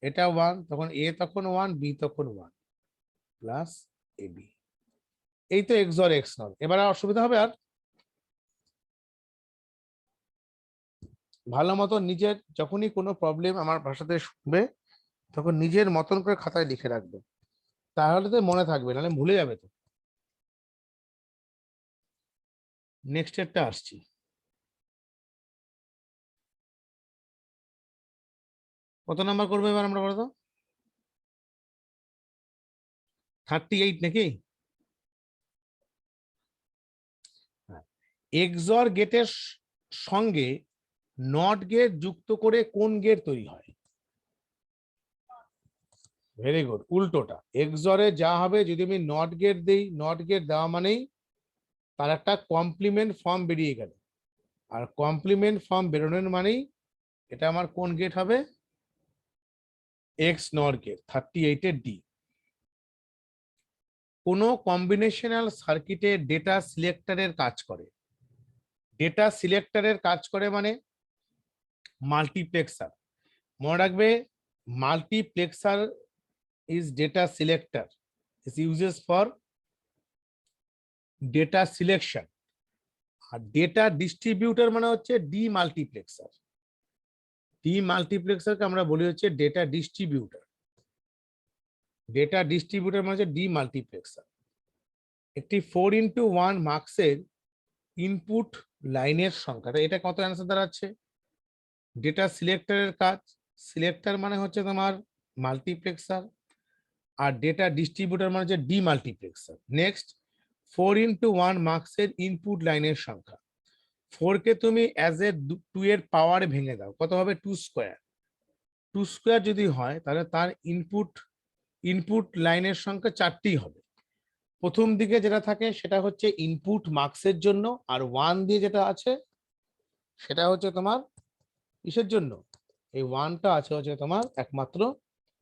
এটা 1 তখন এ তখন 1 বি তখন 1 প্লাস এ বি। এই তো এক্স অর এক্স নট। এবার আর অসুবিধা হবে? আর ভালো মতো নিজের যখনই কোনো প্রবলেম আমার ভাষাতে শুনবে তখন নিজের মতন করে খাতায় লিখে রাখবে, তাহলে তো মনে থাকবে, নাহলে ভুলে যাবে তো। নেক্সট এরটা আসছি। কত নাম্বার করবো এবার আমরা বলতো? 38 নাকি? এক্সঅর গেটের সঙ্গে নট গেট যুক্ত করে কোন গেট তৈরি হয়? ভেরি গুড, উল্টোটা। এক্সঅরে যা হবে, যদি আমি নট গেট দিই, নট গেট দেওয়া মানেই তার একটা কমপ্লিমেন্ট ফর্ম বেরিয়ে গেল, আর কমপ্লিমেন্ট ফর্ম বেরোনোর মানেই এটা আমার কোন গেট হবে? X not get. 38 এর ডি। কোনো কম্বিনেশনাল সার্কিটে ডেটা সিলেক্টরের কাজ করে। ডেটা সিলেক্টরের কাজ করে মানে মাল্টিপ্লেক্সার। মনে রাখবে, multiplexer is data selector, is uses for data selection, আর ডেটা ডিস্ট্রিবিউটর মানে হচ্ছে ডিমাল্টিপ্লেক্সার। ডিমাল্টিপ্লেক্সারকে আমরা বলি হচ্ছে ডেটা ডিস্ট্রিবিউটর। ডেটা ডিস্ট্রিবিউটর মানে হচ্ছে ডিমাল্টিপ্লেক্সার। একটি 4x1 মার্কসের ইনপুট লাইনের সংখ্যা, এটা কত অ্যান্সার দাঁড়াচ্ছে? ডেটা সিলেক্টরের কাজ, সিলেক্টর মানে হচ্ছে তোমার মাল্টিপ্লেক্সার, আর ডেটা ডিস্ট্রিবিউটর মানে হচ্ছে ডিমাল্টিপ্লেক্সার। নেক্সট, 4x1 মার্কসের ইনপুট লাইনের সংখ্যা। 4 কে তুমি অ্যাজ এ 2 এর পাওয়ারে ভেঙে দাও, কত হবে? 2 স্কোয়ার। 2 স্কোয়ার যদি হয় তাহলে তার ইনপুট লাইনের সংখ্যা 4টি হবে। প্রথম দিকে যেটা থাকে সেটা হচ্ছে ইনপুট মার্কসের জন্য, আর 1 দিয়ে যেটা আছে সেটা হচ্ছে তোমার কিসের জন্য? এই 1টা আছে হচ্ছে তোমার একমাত্র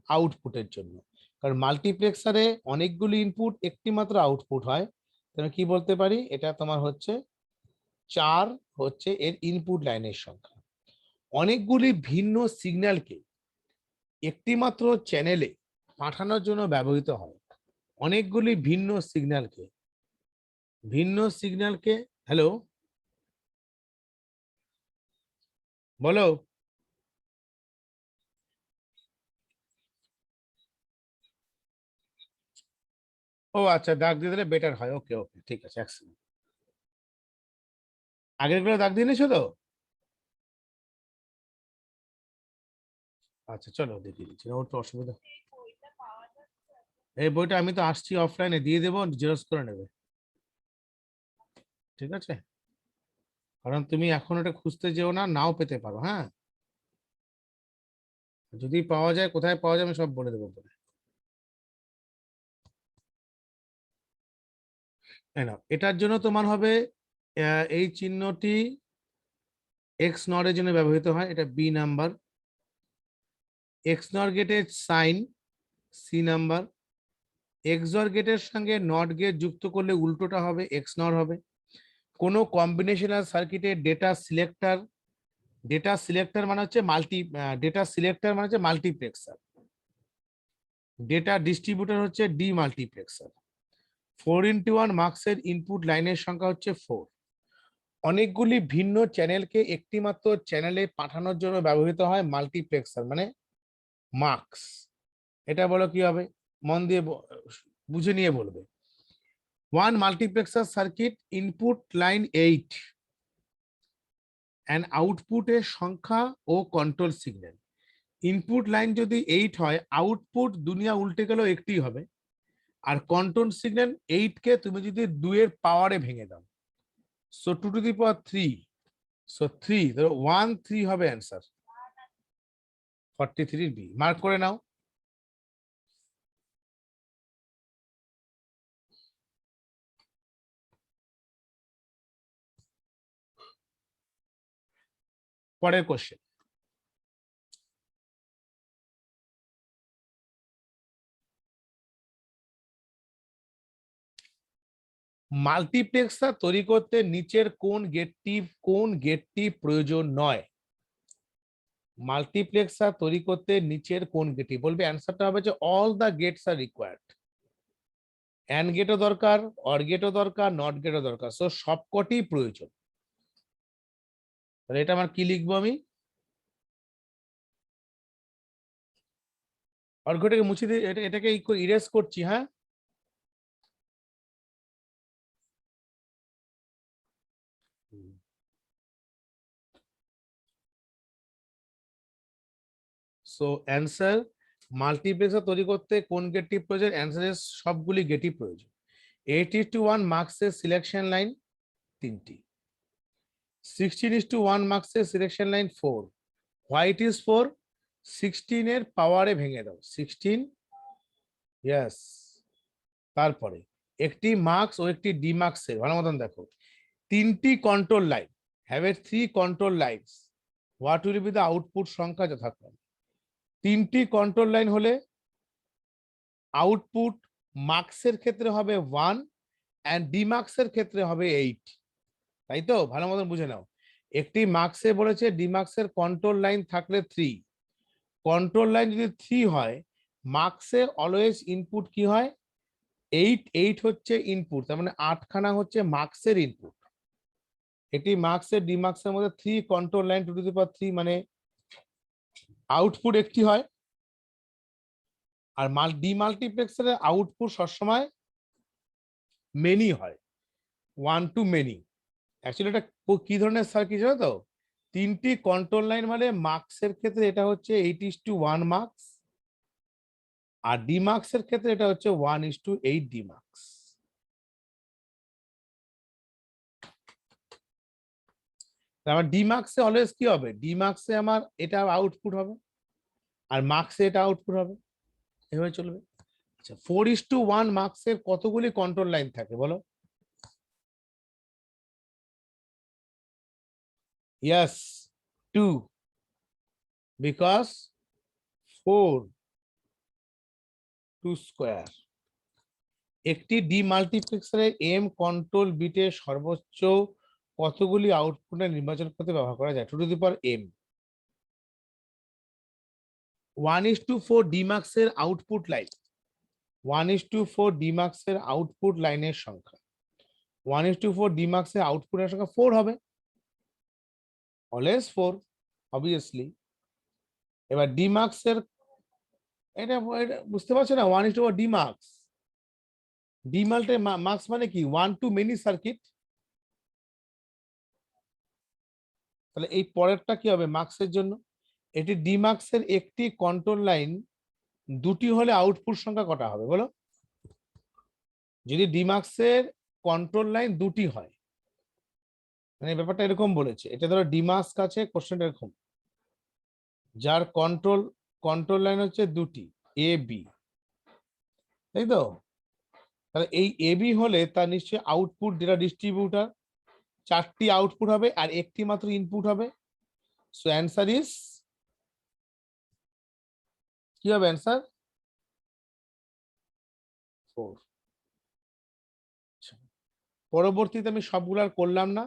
আউটপুটের জন্য। কারণ মাল্টিপ্লেক্সারে অনেকগুলি ইনপুট, একটি মাত্র আউটপুট হয়। তাহলে কি বলতে পারি? এটা তোমার হচ্ছে 4 হচ্ছে এর ইনপুট লাইনের সংখ্যা। অনেকগুলি ভিন্ন সিগন্যালকে একটি মাত্র চ্যানেলে পাঠানোর জন্য ব্যবহৃত হয়। অনেকগুলি ভিন্ন সিগন্যালকে হ্যালো বলো। ও আচ্ছা, দাগ দিয়ে দিলে বেটার হয়। ওকে ওকে, ঠিক আছে, এক্সেলেন্ট। আগের গুলো দাগ দিয়ে নিয়েছো তো? আচ্ছা চলো দেখিয়ে দিচ্ছি, ওর তো অসুবিধা। এই বইটা আমি তো আসছি, অফলাইনে দিয়ে দেবো, জেরক্স করে নেবে। ঠিক আছে। কারণ তুমি এখন এটা খুঁজতে যেও না, নাও পেতে পারো। হ্যাঁ, যদি পাওয়া যায়, কোথায় পাওয়া যায় আমি সব বলে দেবো পরে। এই নাও, এটার জন্য তোমার হবে এই চিহ্নটি এক্স নর এর জন্য ব্যবহৃত হয়, এটা বি নাম্বার। এক্স নর গেটের সাইন সি নাম্বার। এক্সর গেটের সঙ্গে নট গেট যুক্ত করলে উল্টোটা হবে, এক্স নর হবে। কোনো কম্বিনেশনাল সার্কিটে ডেটা সিলেক্টর মানে হচ্ছে মাল্টিপ্লেক্সার। ডেটা ডিস্ট্রিবিউটর হচ্ছে ডি মাল্টিপ্লেক্সার। 4x1 মার্কসের ইনপুট লাইনের সংখ্যা হচ্ছে 4। অনেকগুলি ভিন্ন চ্যানেলকে একটি মাত্র চ্যানেলে পাঠানোর জন্য ব্যবহৃত হয় মাল্টিপ্লেক্সার মানে মার্কস। এটা বলো কি হবে, মন দিয়ে বুঝে নিয়ে বলবে। 1 multiplexer circuit, input line 8 and আউটপুটের সংখ্যা ও কন্ট্রোল সিগন্যাল। ইনপুট লাইন যদি 8 হয়, আউটপুট দুনিয়া উল্টে গেলেও একটি হবে। আর কন্ট্রোল সিগন্যাল 8 কে তুমি যদি 2 এর পাওয়ারে ভেঙে দাও, so 2 to the power 3, so 3 ধরো 1 3 হবে অ্যান্সার। 43 বি মার্ক করে নাও। পরের কোশ্চেন, মাল্টিপ্লেক্সার তৈরি করতে নিচের কোন গেটটি প্রয়োজন নয়? মাল্টিপ্লেক্সার তৈরি করতে নিচের কোন গেটটি, বলবে অ্যান্সারটা হবে যে all the gates are required. AND গেটও দরকার, অর গেটও দরকার, নট গেটও দরকার, সো সবকটি প্রয়োজন। তাহলে এটা আমার কি লিখবো আমি? অর্ঘটাকে মুছে দিয়ে এটাকে ইরেজ করছি। হ্যাঁ, সো অ্যান্সার, মাল্টিপ্লেক্সার তৈরি করতে কোন গেটটি প্রয়োজন? অ্যান্সারের সবগুলি গেটই প্রয়োজন। 8:1 মার্কসের সিলেকশন লাইন 3টি। 16:1 মার্কসের সিলেকশন লাইন 4। হোয়াইট ইজ 4, 16 এর পাওয়ারে ভেঙে দাও 16, ইয়েস। তারপরে একটি মার্কস ও একটি ডিমার্কসের, ভালো মতন দেখো, 3টি control line, have a 3 control lines, what will be the output সংখ্যা যথাক্রমে? 3টি কন্ট্রোল লাইন হলে আউটপুট মার্কসের ক্ষেত্রে হবে 1 অ্যান্ড ডিমার্কসের ক্ষেত্রে হবে 8, তাই তো? ভালো মতন বুঝে নাও। একটি মার্কসে বলেছে ডিমার্কসের কন্ট্রোল লাইন থাকলে 3, কন্ট্রোল লাইন যদি 3 হয়, মার্কসে অলওয়েজ ইনপুট কি হয়? 8 হচ্ছে ইনপুট, তার মানে 8খানা হচ্ছে মার্কসের ইনপুট। এটি মার্কসের ডিমার্কসের মধ্যে 3 কন্ট্রোল লাইন 2 টু দি পাওয়ার 3 মানে আউটপুট একটি হয়। আর ডিমাল্টিপ্লেক্সারের আউটপুট সবসময় মেনি হয়, 1 টু মেনি। অ্যাকচুয়ালি এটা কি ধরনের সার্কিট জানো তো? 3টি কন্ট্রোল লাইন মানে মার্কসের ক্ষেত্রে এটা হচ্ছে 8:1 মার্কস, আর ডিমার্কসের ক্ষেত্রে এটা হচ্ছে 1:8 ডিমার্কস। আমার ডিমার্কসে অলওয়েজ কি হবে? ডিমার্কসে আমার এটা আউটপুট হবে, আর মার্কসে এটা আউটপুট হবে, এভাবে চলবে। আচ্ছা, 4:1 মার্কসের কতগুলি কন্ট্রোল লাইন থাকে বলো? Yes, 2, because 4 2 square. একটি ডিমাল্টিপ্লেক্সারে এম কন্ট্রোল বিটের সর্বোচ্চ কতগুলি আউটপুটে নির্বাচন করতে ব্যবহার করা যায়? 2 টু দি পাওয়ার m। 1:4 ডিমার্কসের আউটপুট লাইন, 1:4 ডিমার্কসের আউটপুট লাইনের সংখ্যা, 1:4 ডিমার্কসের আউটপুটের সংখ্যা 4 হবে, অলওয়েজ 4 অবভিয়াসলি। এবার ডিমার্কসের, এটা বুঝতে পারছো না? 1:4 ডিমার্কস, ডিমাল্টে মার্কস মানে কি? 1 টু মেনি সার্কিট। তাহলে এই পরেরটা কি হবে মার্কসের জন্য? এটি ডিমার্কসের একটি কন্ট্রোল লাইন 2টি হলে আউটপুট সংখ্যা কটা হবে বলো? যদি ডিমার্কসের কন্ট্রোল লাইন 2টি হয়, মানে ব্যাপারটা এরকম বলেছে, এটা ধরো ডিমাস্ক আছে, কোশ্চেনটা এরকম, যার কন্ট্রোল লাইন হচ্ছে দুটি, এ বি, তাই তো? তাহলে এই এ বি হলে তার নিশ্চয়ই আউটপুট যেটা ডিস্ট্রিবিউটার, চারটি আউটপুট হবে আর একটি মাত্র ইনপুট হবে। সো অ্যান্সার ইজ, কি হবে অ্যান্সার? 4। পরবর্তীতে আমি সবগুলো আর করলাম না,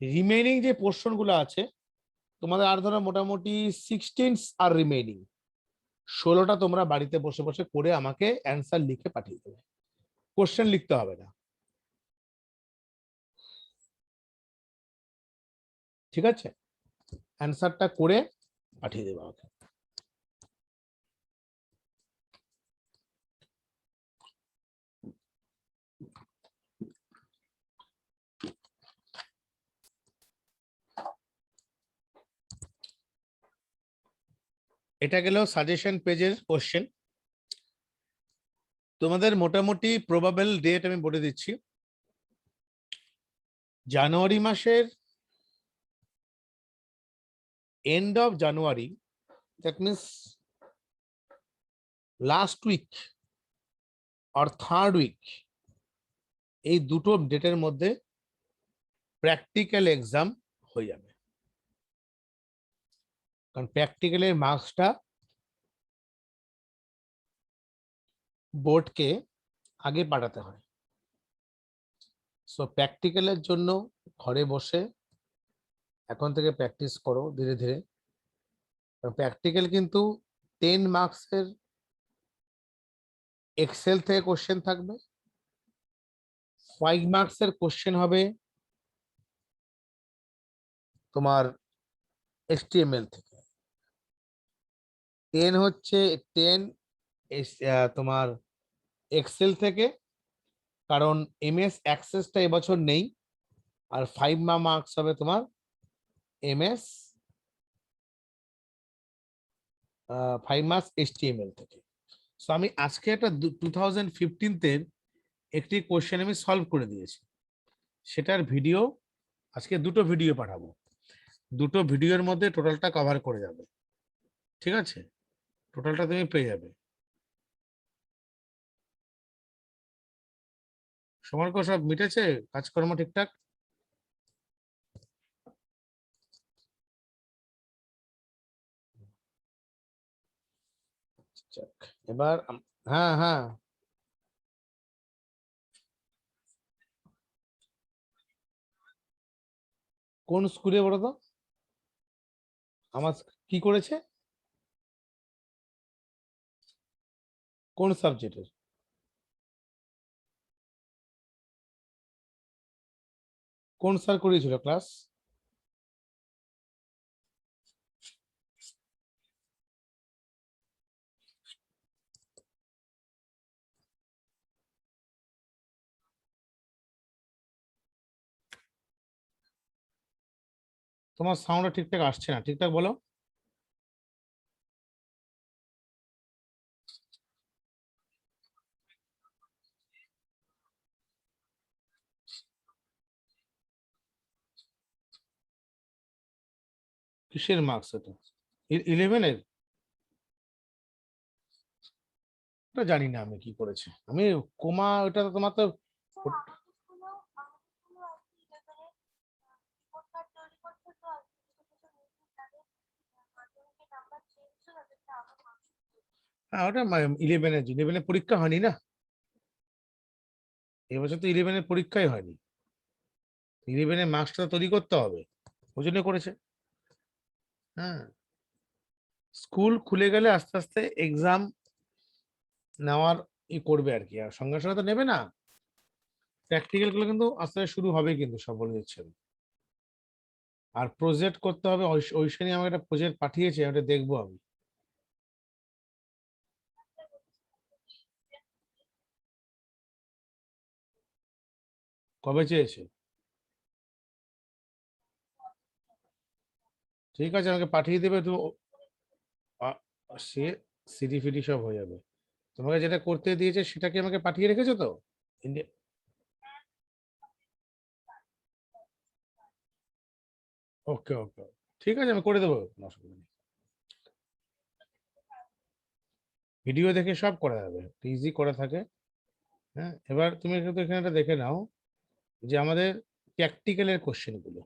রিমেইনিং যে পোর্শন গুলো আছে তোমাদের আর ধরো মোটামুটি 16 আর রিমেইনিং, 16টা তোমরা বাড়িতে বসে বসে করে আমাকে অ্যান্সার লিখে পাঠিয়ে দেবে, কোশ্চেন লিখতে হবে না, ঠিক আছে? অ্যান্সারটা করে পাঠিয়ে দেবে আমাকে। এটা গেল সাজেশন পেজের কোশ্চেন। তোমাদের মোটামুটি প্রবাবল ডেট আমি বলে দিচ্ছি, জানুয়ারি মাসের end of January, that means last week আর থার্ড উইক, এই দুটো ডেটের মধ্যে প্র্যাকটিক্যাল এক্সাম হয়ে যাবে। কারণ প্র্যাকটিক্যালের মার্কসটা বোর্ডকে আগে পাঠাতে হয়। সো প্র্যাকটিক্যালের জন্য ঘরে বসে এখন থেকে প্র্যাকটিস করো ধীরে ধীরে। প্র্যাকটিক্যাল কিন্তু 10 মার্কসের এক্সেল থেকে কোশ্চেন থাকবে, 5 মার্কসের কোশ্চেন হবে তোমার HTML থেকে, 10 হচ্ছে 10 তোমার এক্সেল থেকে, কারণ MS অ্যাক্সেসটা এবছর নেই, আর 5 মার্কস হবে তোমার MS 5 মার্কস HTML থেকে। সো আমি আজকে একটা 2015 একটি কোশ্চেন আমি সলভ করে দিয়েছি, সেটার ভিডিও আজকে দুটো ভিডিও পাঠাবো, দুটো ভিডিওর মধ্যে টোটালটা কভার করে যাবে, ঠিক আছে? টোটালটা তুমি পেয়ে যাবে। সমর্ক সব মিটেছে, কাজকর্ম ঠিকঠাক? যাক, এবার হ্যাঁ হ্যাঁ, কোন স্কুলে বলো তো? আমার কি করেছে? কোন সাবজেক্টের? কোন স্যার করিয়েছিল ক্লাস? তোমার সাউন্ডটা ঠিকঠাক আসছে না, ঠিকঠাক বলো। কিসের মার্কস এটা? 11-এর? ওটা জানি না আমি কি করেছে, আমি কোমা ওটা তো তোমার তো হ্যাঁ, ওটা 11-এর পরীক্ষা হয়নি না, এবছর তো 11-এর পরীক্ষাই হয়নি, 11-এর মার্কসটা তৈরি করতে হবে, ওই জন্য করেছে। হ্যাঁ, স্কুল খুলে গেলে আস্তে আস্তে এক্সাম নেওয়ার করবে আর কি, আর সঙ্গে সঙ্গে তো নেবে না, প্র্যাকটিক্যাল গুলো কিন্তু আস্তে আস্তে শুরু হবে কিন্তু, সব বলে দিচ্ছে। আর প্রজেক্ট করতে হবে, ঐশানী আমাকে একটা প্রজেক্ট পাঠিয়েছে, ওটা দেখবো আমি। কবে চেয়েছে? ঠিক আছে, আমাকে পাঠিয়ে দেবে তো। আ- সে সিডি ফিডি সব হয়ে যাবে, তোমাকে যেটা করতে দিয়েছে সেটা কি আমাকে পাঠিয়ে রেখেছো তো? ইন্ডিয়া ওকে ওকে, ঠিক আছে, আমি করে দেবো, কোনো অসুবিধা নেই। ভিডিও দেখে সব করা যাবে, ইজি করা থাকে। হ্যাঁ, এবার তুমি কিন্তু এখানে একটা দেখে নাও যে আমাদের প্র্যাকটিক্যালের কোশ্চেনগুলো,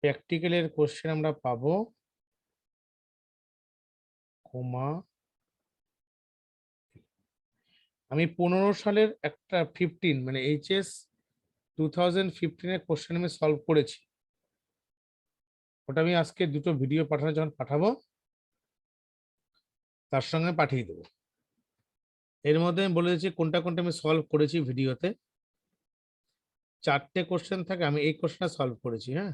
প্র্যাকটিক্যালের কোশ্চেন আমরা পাবো কমা, আমি 15 সালের একটা 15 মানে এইচএস 2015-এর কোশ্চেন আমি সলভ করেছি, ওটা আমি আজকে দুটো ভিডিও পাঠানো যখন পাঠাবো তার সঙ্গে পাঠিয়ে দেবো। এর মধ্যে আমি বলে দিচ্ছি কোনটা কোনটা আমি সলভ করেছি ভিডিওতে। 4টে কোশ্চেন থাকে, আমি এই কোশ্চেনটা সলভ করেছি। হ্যাঁ,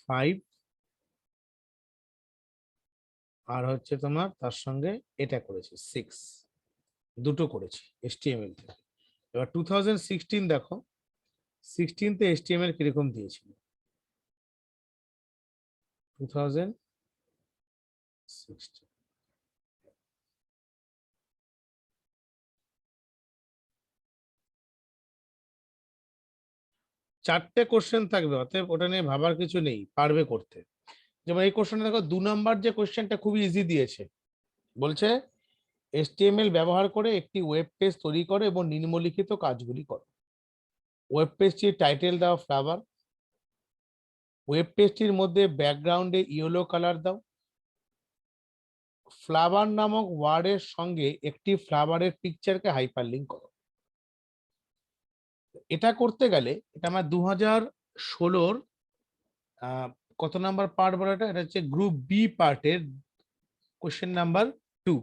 5 আর হচ্ছে তোমার তার সঙ্গে এটা করেছি 6, দুটো করেছি HTML থেকে। এবার 2016 দেখো, 16তে HTML কিরকম দিয়েছিল 2016, চারটে কোশ্চেন থাকবে, অতএব ওটা নিয়ে ভাবার কিছু নেই, পারবে করতে। যেমন এই কোশ্চেনটা দেখো, 2 নম্বর যে কোশ্চেনটা খুবই ইজি দিয়েছে, বলছে HTML ব্যবহার করে একটি ওয়েব পেজ তৈরি করো এবং নিম্নলিখিত কাজগুলি করো। ওয়েব পেজটির টাইটেল দাও ফ্লাওয়ার, ওয়েব পেজটির মধ্যে ব্যাকগ্রাউন্ডে ইয়েলো কালার দাও, ফ্লাওয়ার নামক ওয়ার্ডের সঙ্গে একটি ফ্লাওয়ারের পিকচারকে হাইপারলিংক করো। এটা করতে গেলে এটা আমার 2016-র কত নাম্বার পার্ট বলে, এটা হচ্ছে গ্রুপ বি পার্টের কোশ্চেন নাম্বার 2।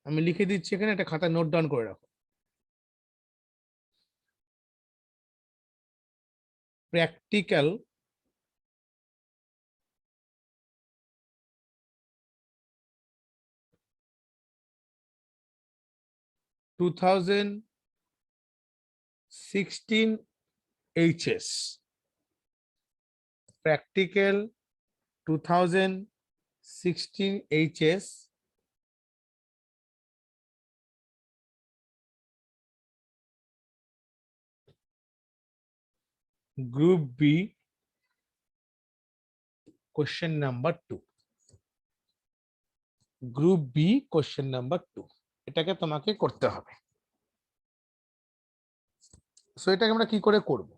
আমি লিখে দিচ্ছি এখানে, এটা খাতায় নোট ডাউন করে রাখো। Practical 2016 HS, practical 2016 HS, group B question number 2, group B question number 2, এটাকে তোমাকে করতে হবে। সো এটাকে আমরা কি করে করব,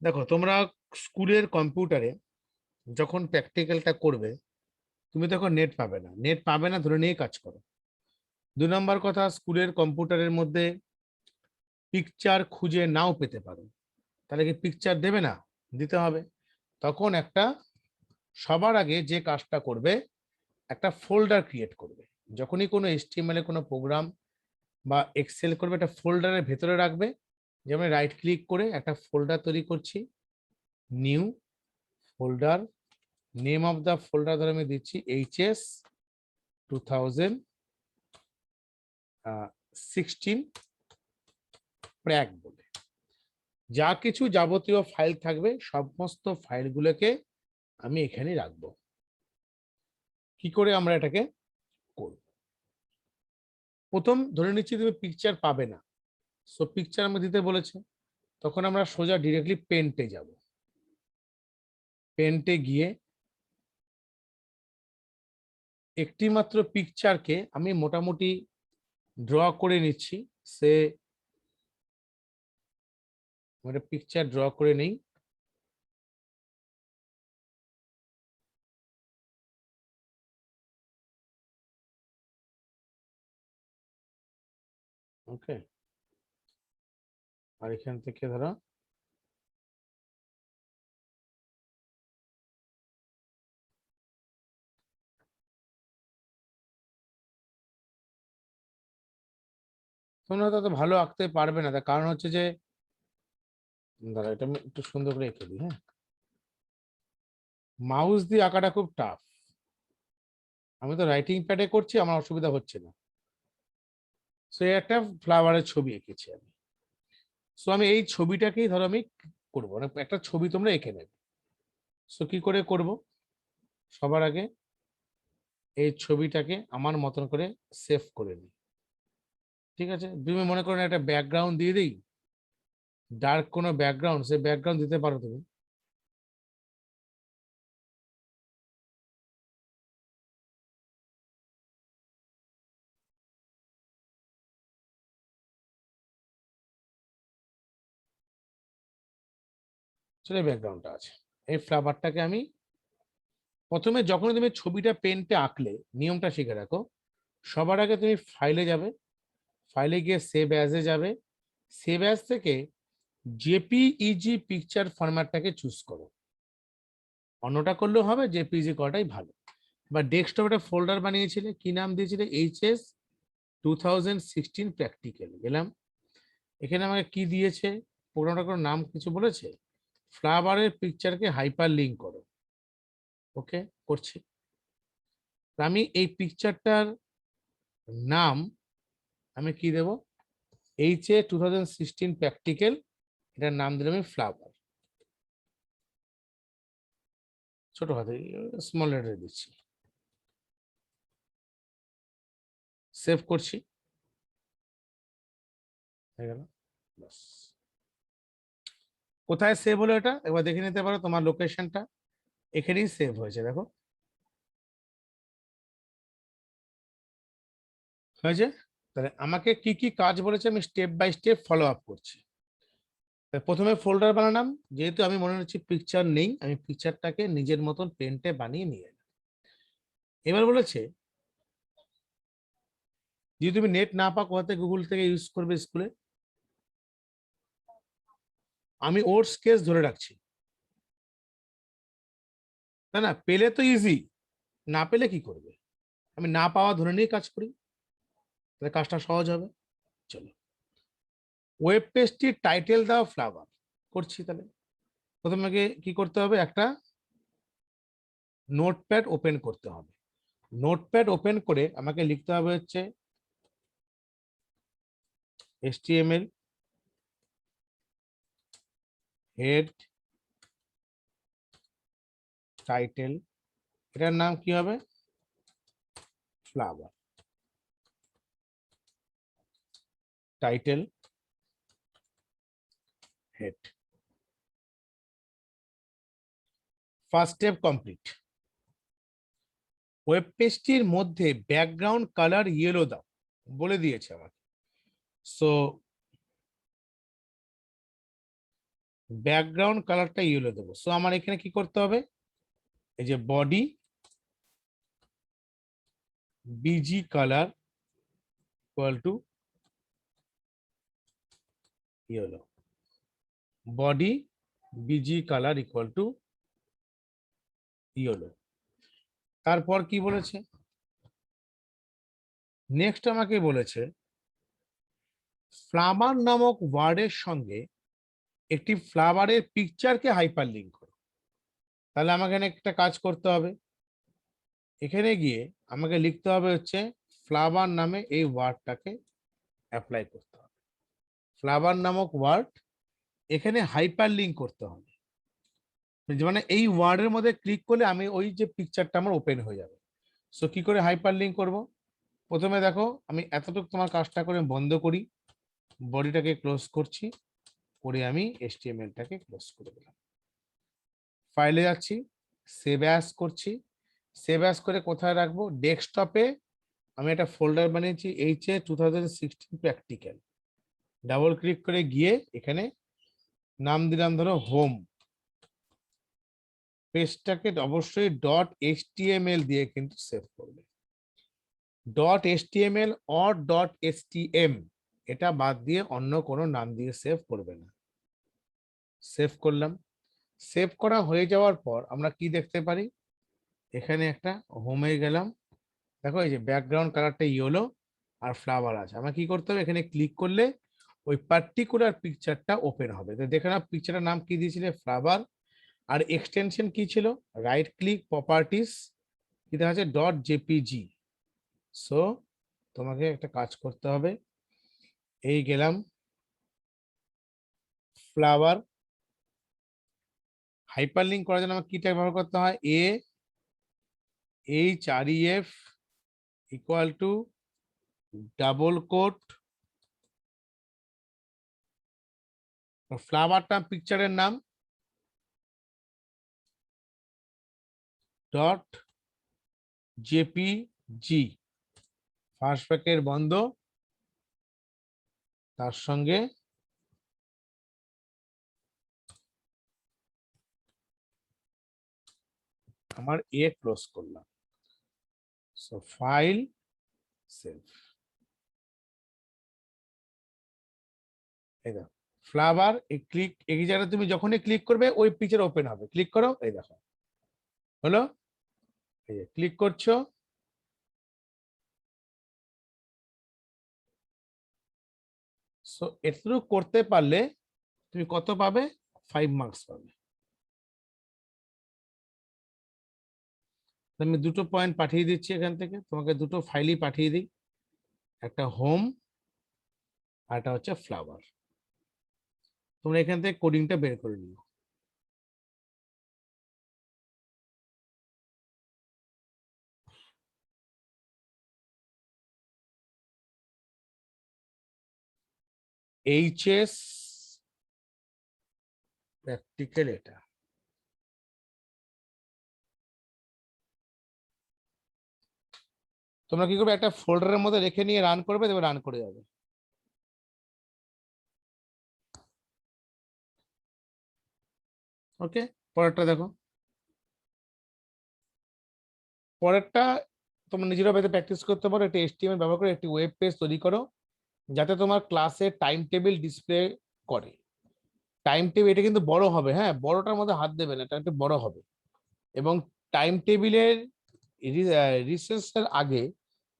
দেখো তোমরা স্কুলের কম্পিউটারে যখন প্র্যাকটিক্যালটা করবে, তুমি তখন নেট পাবে না, নেট পাবে না ধরে নিয়ে কাজ করো। 2 নম্বর কথা, স্কুলের কম্পিউটারের মধ্যে পিকচার খুঁজে নাও পেতে পারো, তাহলে কি পিকচার দেবে না? দিতে হবে। তখন একটা, সবার আগে যে কাজটা করবে, একটা ফোল্ডার ক্রিয়েট করবে। যখনই কোনো HTML এ কোনো প্রোগ্রাম বা এক্সেল করবে, একটা ফোল্ডারের ভেতরে রাখবে। যেমন রাইট ক্লিক করে একটা ফোল্ডার তৈরি করছি, new folder, name of the folder ধরে আমি দিচ্ছি HS 2016 প্র্যাক বলে। যা কিছু যাবতীয় ফাইল থাকবে সমস্ত ফাইলগুলোকে আমি এখানে রাখবো। কি করে আমরা এটাকে করব, প্রথম ধরে নিচ্ছি তুমি পিকচার পাবে না, সো পিকচার আমাকে দিতে বলেছে, তখন আমরা সোজা ডিরেক্টলি পেন্টে যাব। পেন্টে গিয়ে একটি মাত্র পিকচারকে আমি মোটামুটি ড্র করে নিচ্ছি। সে পিকচার ড্র করে নেই, ওকে। আর এখান থেকে ধরো তোমরা তো ভালো আঁকতে পারবে না, তার কারণ হচ্ছে যে, দাঁড়া এটা আমি একটু সুন্দর করে এঁকে দিই। হ্যাঁ, মাউস দিয়ে আঁকাটা খুব টাফ, আমি তো রাইটিং প্যাডে করছি, আমার অসুবিধা হচ্ছে না। সো একটা ফ্লাওয়ারের ছবি এঁকেছি আমি। সো আমি এই ছবিটাকেই ধরো আমি করবো, মানে একটা ছবি তোমরা এঁকে নেবে। সো কি করে করব, সবার আগে এই ছবিটাকে আমার মতন করে সেভ করে নিই। ঠিক আছে, তুমি মনে করো একটা ব্যাকগ্রাউন্ড দিয়ে দিই, ডার্ক কোনো ব্যাকগ্রাউন্ড, সে ব্যাকগ্রাউন্ড দিতে পারো তুমি। চলে ব্যাকগ্রাউন্ডটা আছে। এই ফ্লাওয়ারটাকে আমি প্রথমে, যখনই তুমি ছবিটা পেনটে আঁকলে, নিয়মটা শিখে রাখো, সবার আগে তুমি ফাইলে যাবে, ফাইলে গিয়ে সেভ অ্যাজে যাবে, সেভ অ্যাজ থেকে জেপিইজি পিকচার ফরম্যাটটাকে চুজ করো। অন্যটা করলেও হবে, জেপিইজি করাটাই ভালো। বা ডেস্কটপে একটা ফোল্ডার বানিয়েছিলে, কি নাম দিয়েছিলে? HS 2016 practical. গেলাম, এখানে আমাকে কি দিয়েছে, প্রোগ্রামটা কোনো নাম কিছু বলেছে? ফ্লাওয়ারের পিকচারকে হাইপার লিঙ্ক করো। ওকে, করছি। আমি এই পিকচারটার নাম আমি কি দেব? HA 2016 প্র্যাকটিক্যাল, এটার নাম দিলাম আমি ফ্লাওয়ার। ছোট হাতে স্মল লেটারে দিচ্ছি, সেভ করছি, হয়ে গেল। বাস। কোথায় সেভ হলো এটা একবার দেখে নিতে পারো, তোমার লোকেশনটা এখানেই সেভ হয়েছে, দেখো হয়েছে। তাহলে আমাকে কি কি কাজ বলেছে আমি step by step follow up করছি। প্রথমে ফোল্ডার বানালাম, যেহেতু আমি মনে হচ্ছে পিকচার নেই, আমি পিকচারটাকে নিজের মতন পেন্টে বানিয়ে নিয়ে এলাম। এবার বলেছে যদি তুমি নেট না পাও, কোথা থেকে? গুগল থেকে ইউজ করবে স্কুলে। আমি ওর স্কেচ ধরে রাখছি, তাই না? পেলে তো ইজি, না পেলে কি করবে? আমি না পাওয়া ধরে নিয়ে কাজ করি, তাহলে কাজটা সহজ হবে। চলো, ওয়েব পেজটির টাইটেল দাও ফ্লাওয়ার। করছি। তাহলে প্রথমে আগে কি করতে হবে? একটা নোটপ্যাড ওপেন করতে হবে। নোটপ্যাড ওপেন করে আমাকে লিখতে হবে হচ্ছে HTML হেড টাইটেল, এটার নাম কি হবে? Flower. Title head, first step complete. Web পেজটির মধ্যে ব্যাকগ্রাউন্ড কালার ইয়েলো দাও বলে দিয়েছে আমাকে। সো ব্যাকগ্রাউন্ড কালারটা ইয়েলো দেবো। সো আমার এখানে কি করতে হবে? এই যে body BG colour equal to yellow, body BG colour equal to yellow. তারপর কি বলেছে? নেক্সট আমাকে বলেছে ফ্লাওয়ার নামক ওয়ার্ডের সঙ্গে একটি ফ্লাওয়ারের পিকচারকে হাইপার লিঙ্ক করো। তাহলে আমাকে এখানে একটা কাজ করতে হবে, এখানে গিয়ে আমাকে লিখতে হবে হচ্ছে ফ্লাওয়ার নামে এই ওয়ার্ডটাকে অ্যাপ্লাই করতে হবে। ফ্লাওয়ার নামক ওয়ার্ড এখানে হাইপার লিঙ্ক করতে হবে, মানে এই ওয়ার্ডের মধ্যে ক্লিক করলে আমি ওই যে পিকচারটা আমার ওপেন হয়ে যাবে। সো কি করে হাইপার লিঙ্ক করব? প্রথমে দেখো, আমি এতটুকু তোমার কাজটা করে বন্ধ করি, বডিটাকে ক্লোজ করছি, করে আমি HTML-টাকে ক্লোজ করে দিলাম। ফাইলে যাচ্ছি, সেভ অ্যাজ করছি, সেভ অ্যাজ করে কোথায় রাখবো? ডেস্কটপে আমি একটা ফোল্ডার বানিয়েছি HA 2016 প্র্যাকটিক্যাল। ডাবল ক্লিক করে গিয়ে এখানে নাম দিলাম ধরো হোম। পেজটাকে অবশ্যই .html দিয়ে কিন্তু সেভ করবে। .html অর .htm এটা বাদ দিয়ে অন্য কোনো নাম দিয়ে সেভ করবে না। সেভ করলাম। সেভ করা হয়ে যাওয়ার পর আমরা কি দেখতে পারি? এখানে একটা হোমে গেলাম, দেখো এই যে ব্যাকগ্রাউন্ড কালারটা ইয়েলো আর ফ্লাওয়ার আছে। আমার কি করতে হবে? এখানে ক্লিক করলে ওই পার্টিকুলার পিকচারটা ওপেন হবে। তো দেখে নাও পিকচারের নাম কি দিয়েছিলে? ফ্লাওয়ার। আর এক্সটেনশন কি ছিল? রাইট ক্লিক প্রপার্টিস, কি দেখা আছে? .jpg। সো তোমাকে একটা কাজ করতে হবে, এই গেলাম ফ্লাওয়ার, হাইপার লিঙ্ক করার জন্য আমার কি ট্যাগ ব্যবহার করতে হয়? AHREF equal to double quote ফ্লাওয়ারটা পিকচারের নাম, ডট জেপিজি, ফার্স্ট ব্র্যাকেট বন্ধ, তার সঙ্গে আমার ক্লোজ করলাম। So file save. এই দেখো ফ্লাওয়ার, এই ক্লিক, এই জায়গায় তুমি যখনই ক্লিক করবে ওই পিকচার ওপেন হবে। ক্লিক করো, এই দেখো হলো, এই যে ক্লিক করছো, সো এটুকু করতে পারলে তুমি কত পাবে? 5 মার্কস পাবে। আমি দুটো পয়েন্ট পাঠিয়ে দিচ্ছি এখান থেকে, তোমাকে দুটো ফাইলই পাঠিয়ে দিই, একটা হোম আর একটা হচ্ছে ফ্লাওয়ার। তোমরা এখান থেকে কোডিংটা বের করে নিও। এইচএস প্র্যাকটিক্যাল এটা। তোমরা কি করবে, একটা ফোল্ডারের মধ্যে রেখে নিয়ে রান করবে, তবে রান করে যাবে। ওকে, পরেরটা দেখো। পরেরটা তোমরা নিজেরা বাড়িতে প্র্যাকটিস করতে পারো। একটি HTML ব্যবহার করে একটি ওয়েব পেজ তৈরি করো যাতে তোমার ক্লাসে টাইম টেবিল ডিসপ্লে করে। টাইম টেবিল এটা কিন্তু বড় হবে, হ্যাঁ, বড়টার মধ্যে হাত দেবে না, এটা একটু বড় হবে। এবং টাইম টেবিলের রিসেসের আগে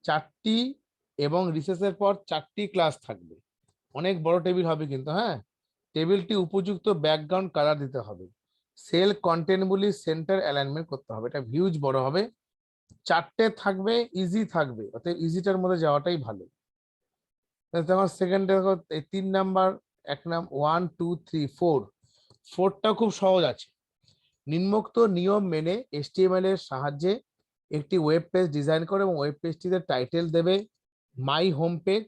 4টি এবং রিসেসের পর 4টি ক্লাস থাকবে। অনেক বড় টেবিল হবে কিন্তু, হ্যাঁ। টেবিলটি উপযুক্ত ব্যাকগ্রাউন্ড কালার দিতে হবে। সেল কন্টেন্টগুলি সেন্টার অ্যালাইনমেন্ট করতে হবে। এটা হিউজ বড় হবে, 4টে থাকবে, ইজি থাকবে, অর্থাৎ ইজিটার মধ্যে যাওয়াটাই ভালো। তোমার সেকেন্ড দেখো, 3 নাম্বার, 1 2 3 4, 4টা খুব সহজ আছে। নিম্নোক্ত নিয়ম মেনে HTML এর সাহায্যে একটি ওয়েব পেজ ডিজাইন করো এবং ওয়েব পেজটিতে টাইটেল দেবে মাই হোম পেজ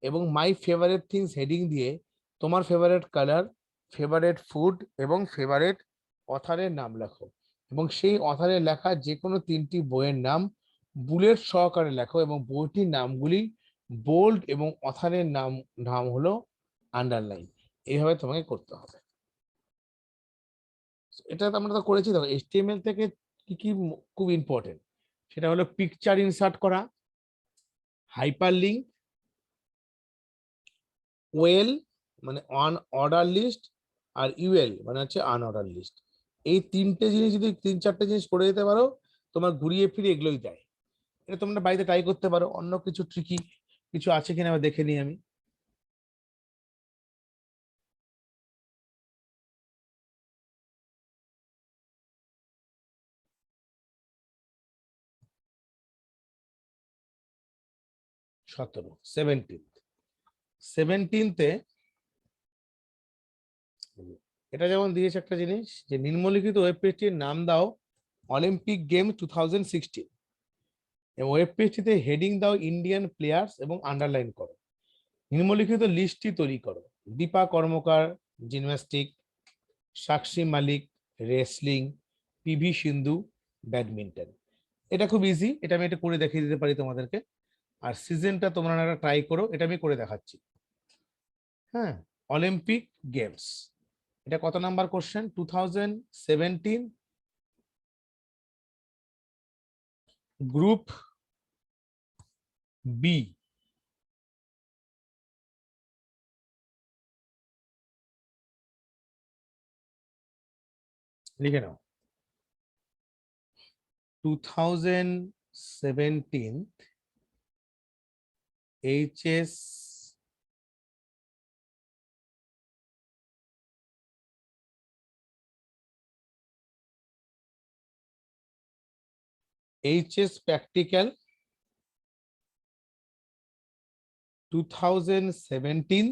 এবং মাই ফেভারিট থিংস হেডিং দিয়ে তোমার ফেভারিট কালার, ফেভারিট ফুড এবং ফেভারিট অথারের নাম লেখো। এবং সেই অথারের লেখা যে কোনো 3টি বইয়ের নাম বুলেট সহকারে লেখো এবং বইটির নামগুলি বোল্ড এবং অথারের নাম হলো আন্ডারলাইন। এইভাবে তোমাকে করতে হবে। এটা তো আমরা তো করেছি। দেখো HTML থেকে কি কি খুব ইম্পর্টেন্ট, সেটা হলো পিকচার ইনসার্ট করা, হাইপার লিঙ্ক, ওয়েল মানে অন অর্ডার লিস্ট, আর ইউএল মানে হচ্ছে আনঅর্ডার লিস্ট। এই 3টে জিনিস যদি 3-4টে জিনিস করে দিতে পারো, তোমার ঘুরিয়ে ফিরে এগুলোই দেয়। এটা তোমরা বাড়িতে ট্রাই করতে পারো। অন্য কিছু ট্রিকি কিছু আছে কিনা দেখে নিই আমি। সতেরো, 17তে এটা যেমন দিয়েছে একটা জিনিস, যে নিম্নলিখিত ওয়েব পেজটির নাম দাও অলিম্পিক গেম 2016 এবং ওয়েব পেজটিতে হেডিং দাও ইন্ডিয়ান প্লেয়ার্স এবং আন্ডারলাইন করো। নিম্নলিখিত লিস্টটি তৈরি করো: দীপা কর্মকার জিমন্যাস্টিক, সাক্ষী মালিক রেসলিং, PV সিন্ধু ব্যাডমিন্টন। এটা খুব ইজি, এটা আমি এটা করে দেখিয়ে দিতে পারি তোমাদেরকে। আর সিজনটা তোমরা ট্রাই করো, এটা আমি করে দেখাচ্ছি। হ্যাঁ, অলিম্পিক গেমস, এটা কত নাম্বার কোশ্চেন? 2017 group B. লিখে নাও 2017 HS practical 2017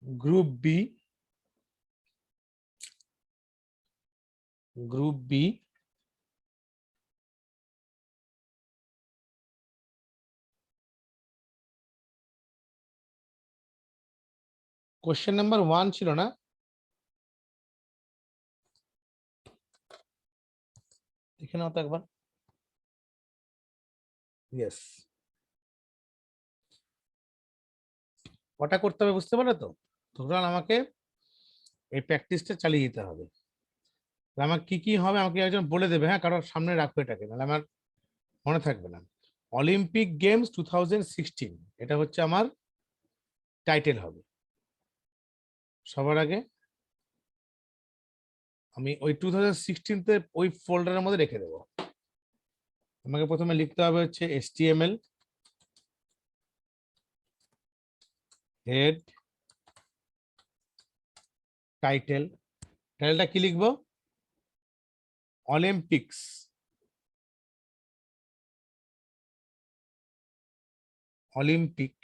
group B, question number 1 ছিল না? দেখে নাও তো একবার। ইয়েস, ওটা করতে হবে, বুঝতে পারলে তো? সুতরাং আমাকে এই প্র্যাকটিসটা চালিয়ে যেতে হবে। আমার কি কি হবে আমাকে একজন বলে দেবে, হ্যাঁ, কারণ সামনে রাখবো এটাকে, নাহলে আমার মনে থাকবে না। অলিম্পিক গেমস 2016, এটা হচ্ছে আমার টাইটেল হবে। সবার আগে আমি ওই 2016 ওই ফোল্ডারের মধ্যে রেখে দেবো। আমাকে প্রথমে লিখতে হবে হচ্ছে HTML হেড টাইটেল। টাইটেলটা কি লিখবো? Olympics. Olympic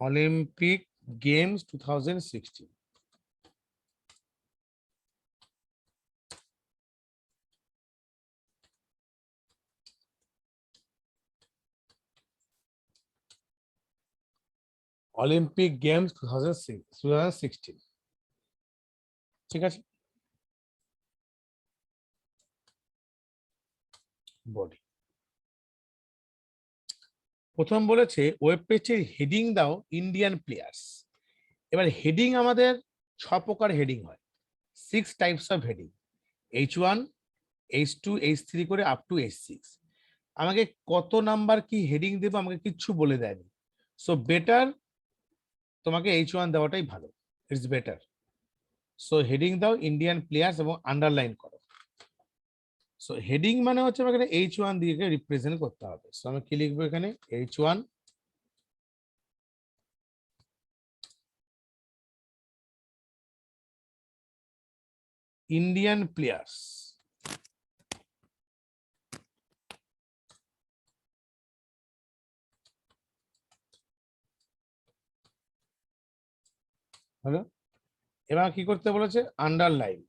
Olympic games 2016। Olympic games 2016, ঠিক আছে। বডি প্রথম বলেছে ওয়েব পেজের হেডিং দাও ইন্ডিয়ান প্লেয়ার্স। এবার হেডিং আমাদের 6 প্রকার হেডিং হয়, 6 types of heading, H1, H2, H3 করে আপ টু H6। আমাকে কত নাম্বার কি হেডিং দেবো আমাকে কিচ্ছু বলে দেয়নি। সো বেটার তোমাকে H1 দেওয়াটাই ভালো, ইটস বেটার। সো হেডিং দাও ইন্ডিয়ান প্লেয়ার্স এবং আন্ডারলাইন করো। সো হেডিং মানে হচ্ছে আমাকে H1 দিয়ে রিপ্রেজেন্ট করতে হবে। সো আমি কি লিখবো এখানে? H1 Indian players. হলো? এবার কি করতে বলেছে? আন্ডারলাইন।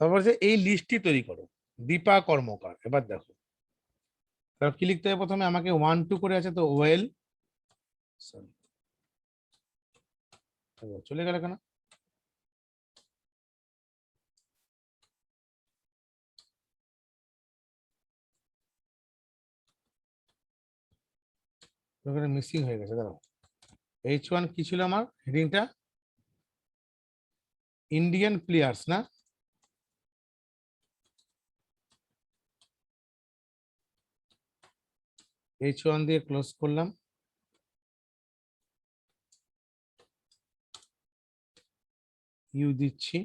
তারপর যে এই লিস্টটি তৈরি করো, দীপা কর্মকার। এবার দেখো তারপর কি লিখতে হবে? প্রথমে আমাকে 1 2 করে আছে, তো ওয়েল, সরি চলে গেল কেন? মিসিং হয়ে গেছে, দাঁড়াও। H1 কি ছিল আমার হেডিংটা? ইন্ডিয়ান প্লেয়ার্স না? H1 দিয়ে ক্লোজ করলাম, ইউ দিচ্ছি,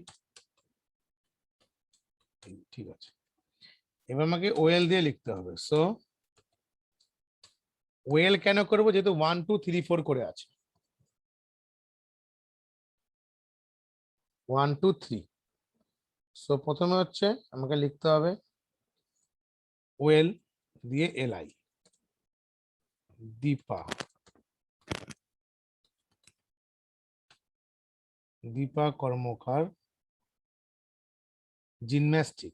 ঠিক আছে। এবার আমাকে ওয়েল দিয়ে লিখতে হবে। সো ওয়েল কেন করবো? যেহেতু 1 2 3 4 করে আছে, 1 2 3। সো প্রথমে হচ্ছে আমাকে লিখতে হবে ওয়েল দিয়ে LI, Dipa, Dipa Karmakar gymnastic.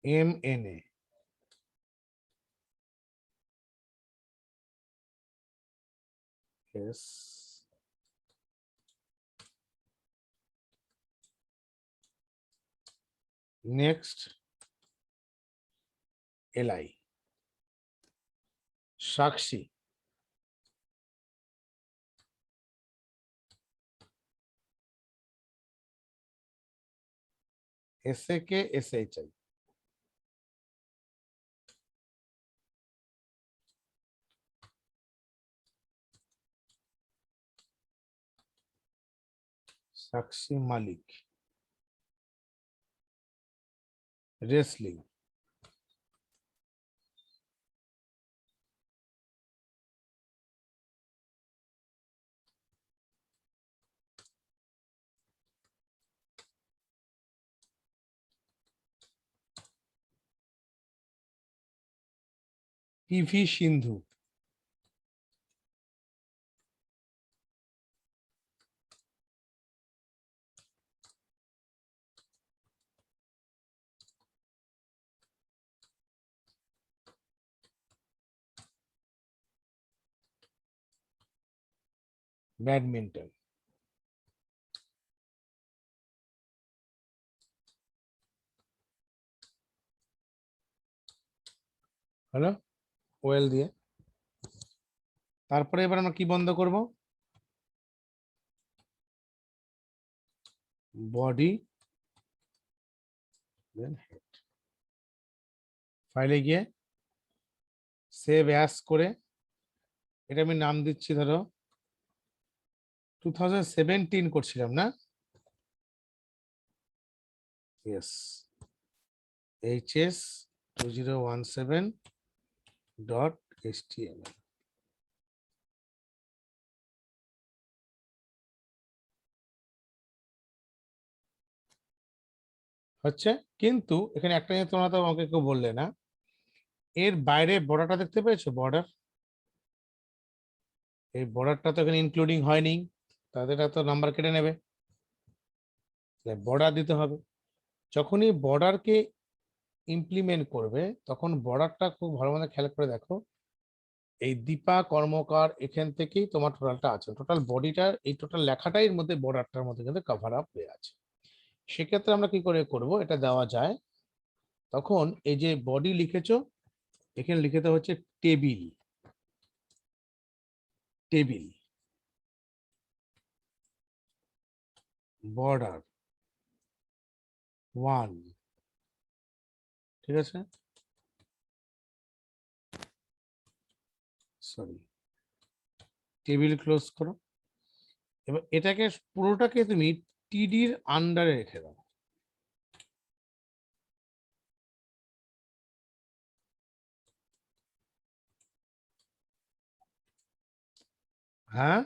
GYMNA। Yes. Next, LI, Sakshi, SAK SHI, Sakshi Malik, wrestling. PV Sindhu, badminton. হলো ওয়েল দিয়ে। তারপরে এবার আমরা কি বন্ধ করব? Body then head. ফাইলে গিয়ে সেভ অ্যাজ করে এটা আমি নাম দিচ্ছি, ধরো 2017 করছিলাম না? Yes, hs2017.html। হচ্ছে, কিন্তু এখানে একটা জিনিস তোমরা তো আমাকে কেউ বললে না, এর বাইরে বর্ডারটা দেখতে পেয়েছো? বর্ডার, এই বর্ডারটা তো এখানে ইনক্লুডিং হয়নি, তাদের তো নাম্বার কেটে নেবে, বর্ডার দিতে হবে। যখনই বর্ডারকে ইমপ্লিমেন্ট করবে তখন বর্ডারটা খুব ভালো মতো খেয়াল করে দেখো, এই দীপা কর্মকার এখান থেকেই তোমার টোটালটা আছে, টোটাল বডিটার এই টোটাল লেখাটাই এর মধ্যে বর্ডারটার মধ্যে কিন্তু কভার আপ হয়ে আছে। সেক্ষেত্রে আমরা কি করে করব, এটা দেওয়া যায়, তখন এই যে বডি লিখেছো এখানে লিখেতে হচ্ছে টেবিল, টেবিল বর্ডার 1, ঠিক আছে, সরি, টেবিল ক্লোজ করো। এবার এটাকে পুরোটাকে তুমি টিডির আন্ডারে রেখে দাও। হ্যাঁ,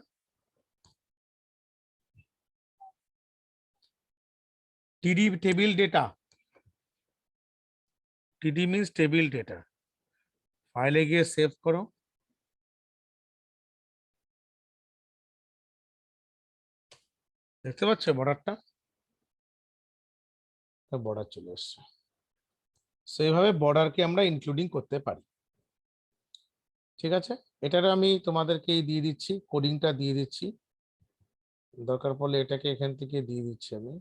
টিডি টেবিল ডেটা, টিডি মিন্স টেবিল ডেটা। ফাইলে গিয়ে সেভ করো। দেখতে পাচ্ছ বর্ডারটা? বর্ডার চলে এসছে। সেইভাবে বর্ডারকে আমরা ইনক্লুডিং করতে পারি। ঠিক আছে, এটার আমি তোমাদেরকে দিয়ে দিচ্ছি, কোডিংটা দিয়ে দিচ্ছি, দরকার পড়লে এটাকে এখান থেকে দিয়ে দিচ্ছি আমি।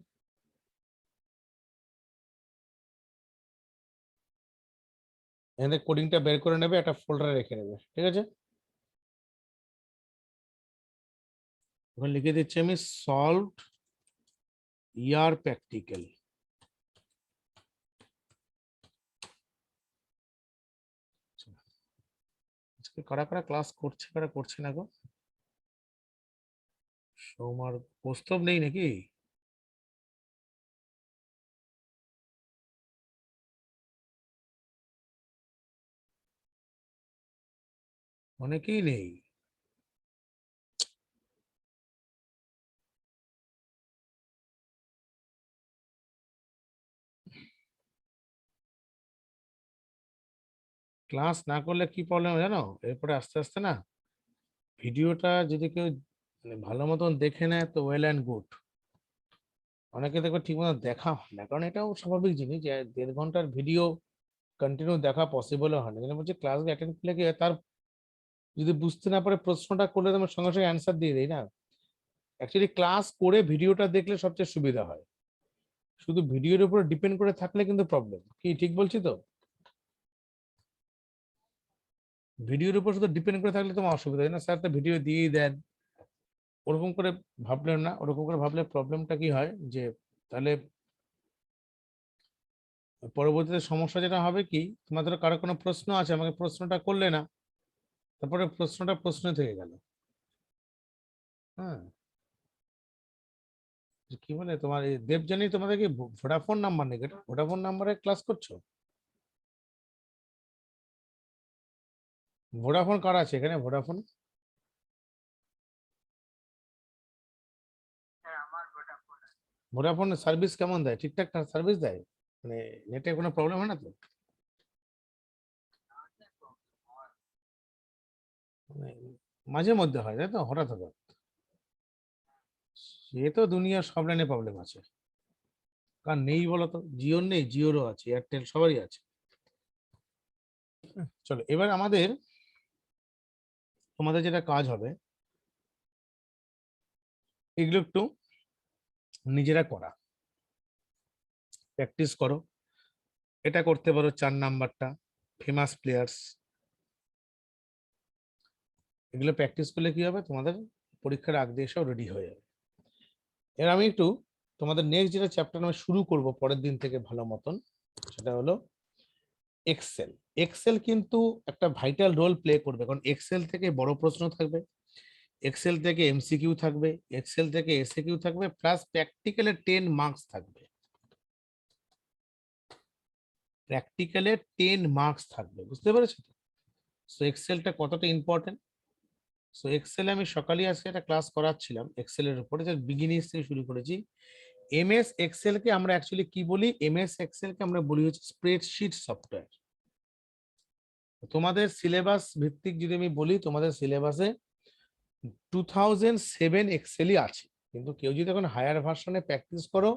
এখানে কোডিংটা বের করে নেবে, একটা ফোল্ডারে রেখে নেবে, ঠিক আছে। ওখানে লিখে দিচ্ছি আমি সলভড ইয়ার প্র্যাকটিক্যাল। আজকে কারা কারা ক্লাস করছে কারা করছে না গো? সৌমার প্রস্তাব নেই নাকি? অনেকেই নেই। ক্লাস না করলে কি প্রবলেম জানো? এরপরে আস্তে আস্তে না, ভিডিওটা যদি কেউ মানে ভালো মতন দেখে নেয় তো ওয়েল অ্যান্ড গুড। অনেকে দেখো ঠিক মতো দেখা হয় না, কারণ এটাও স্বাভাবিক জিনিস যে 1.5 ঘন্টার ভিডিও কন্টিনিউ দেখা পসিবল হয় না। কিন্তু বলছি ক্লাস অ্যাটেন্ড করলে কি হয়, তার যদি বুঝতে না পারে প্রশ্নটা করলে তোমার সঙ্গে সঙ্গে অ্যান্সার দিয়ে দেয় না। অ্যাকচুয়ালি ক্লাস করে ভিডিওটা দেখলে সবচেয়ে সুবিধা হয়, শুধু ভিডিওর উপর ডিপেন্ড করে থাকলে কিন্তু প্রবলেম। কি ঠিক বলছি তো? ভিডিওর উপর শুধু ডিপেন্ড করে থাকলে তোমার অসুবিধা হয় না, স্যার তো ভিডিও দিয়েই দেন, ওরকম করে ভাবলেন না। ওরকম করে ভাবলে প্রবলেমটা কি হয় যে তাহলে পরবর্তীতে সমস্যা যেটা হবে কি, তোমাদের কারো কোনো প্রশ্ন আছে, আমাকে প্রশ্নটা করলে না, তারপরে প্রশ্নটা প্রশ্ন থেকে গেল। হ্যাঁ, কি বলে তোমার এই দেবজানি, তোমাদের কি ভোডাফোন নাম্বার নাকি? এটা ভোডাফোন নাম্বারে ক্লাস করছো? ভোডাফোন কার আছে এখানে? ভোডাফোন, ভোডাফোন সার্ভিস কেমন দেয়? ঠিকঠাক সার্ভিস দেয়? মানে নেটে কোনো প্রবলেম হয় না তো? মানে মাঝে মধ্যে হয়, তাই তো, হঠাৎ হঠাৎ। সে তো দুনিয়ার সব লাইনে প্রবলেম আছে, কার নেই বলো তো? জিওর নেই? জিওরও আছে, এয়ারটেল, সবারই আছে। চলো এবার আমাদের, তোমাদের যেটা কাজ হবে, এগুলো একটু নিজেরা করা, প্র্যাকটিস করো। এটা করতে পারো 4 নাম্বারটা, ফেমাস প্লেয়ার্স। এগুলো প্র্যাকটিস করলে কি হবে, তোমাদের পরীক্ষার আগ দিয়ে সব রেডি হয়ে যাবে। এবার আমি একটু তোমাদের নেক্সট যেটা চ্যাপ্টার আমি শুরু করব পরের দিন থেকে ভালো মতন, সেটা হলো এক্সেল। এক্সেল কিন্তু একটা ভাইটাল রোল প্লে করবে, কারণ এক্সেল থেকে বড় প্রশ্ন থাকবে, এক্সেল থেকে এমসিকিউ থাকবে, এক্সেল থেকে এসএকিউ থাকবে, প্লাস প্র্যাকটিক্যালে 10 মার্কস থাকবে। প্র্যাকটিক্যালে 10 মার্কস থাকবে, বুঝতে পেরেছো তো? সো এক্সেলটা কতটা ইম্পর্টেন্ট। সো এক্সেলে আমি সকালে আজকে একটা ক্লাস করাচ্ছিলাম এক্সেলের উপরে, যে বিগিনিং থেকে শুরু করেছি। এমএস এক্সেল কে আমরা অ্যাকচুয়ালি কি বলি? এমএস এক্সেল কে আমরা বলি হচ্ছে স্প্রেডশিট সফটওয়্যার। তোমাদের সিলেবাস ভিত্তিক যদি আমি বলি, তোমাদের সিলেবাসে 2007 এক্সেলই আছে, কিন্তু কেউ যদি এখন হায়ার ভার্সনে প্র্যাকটিস করো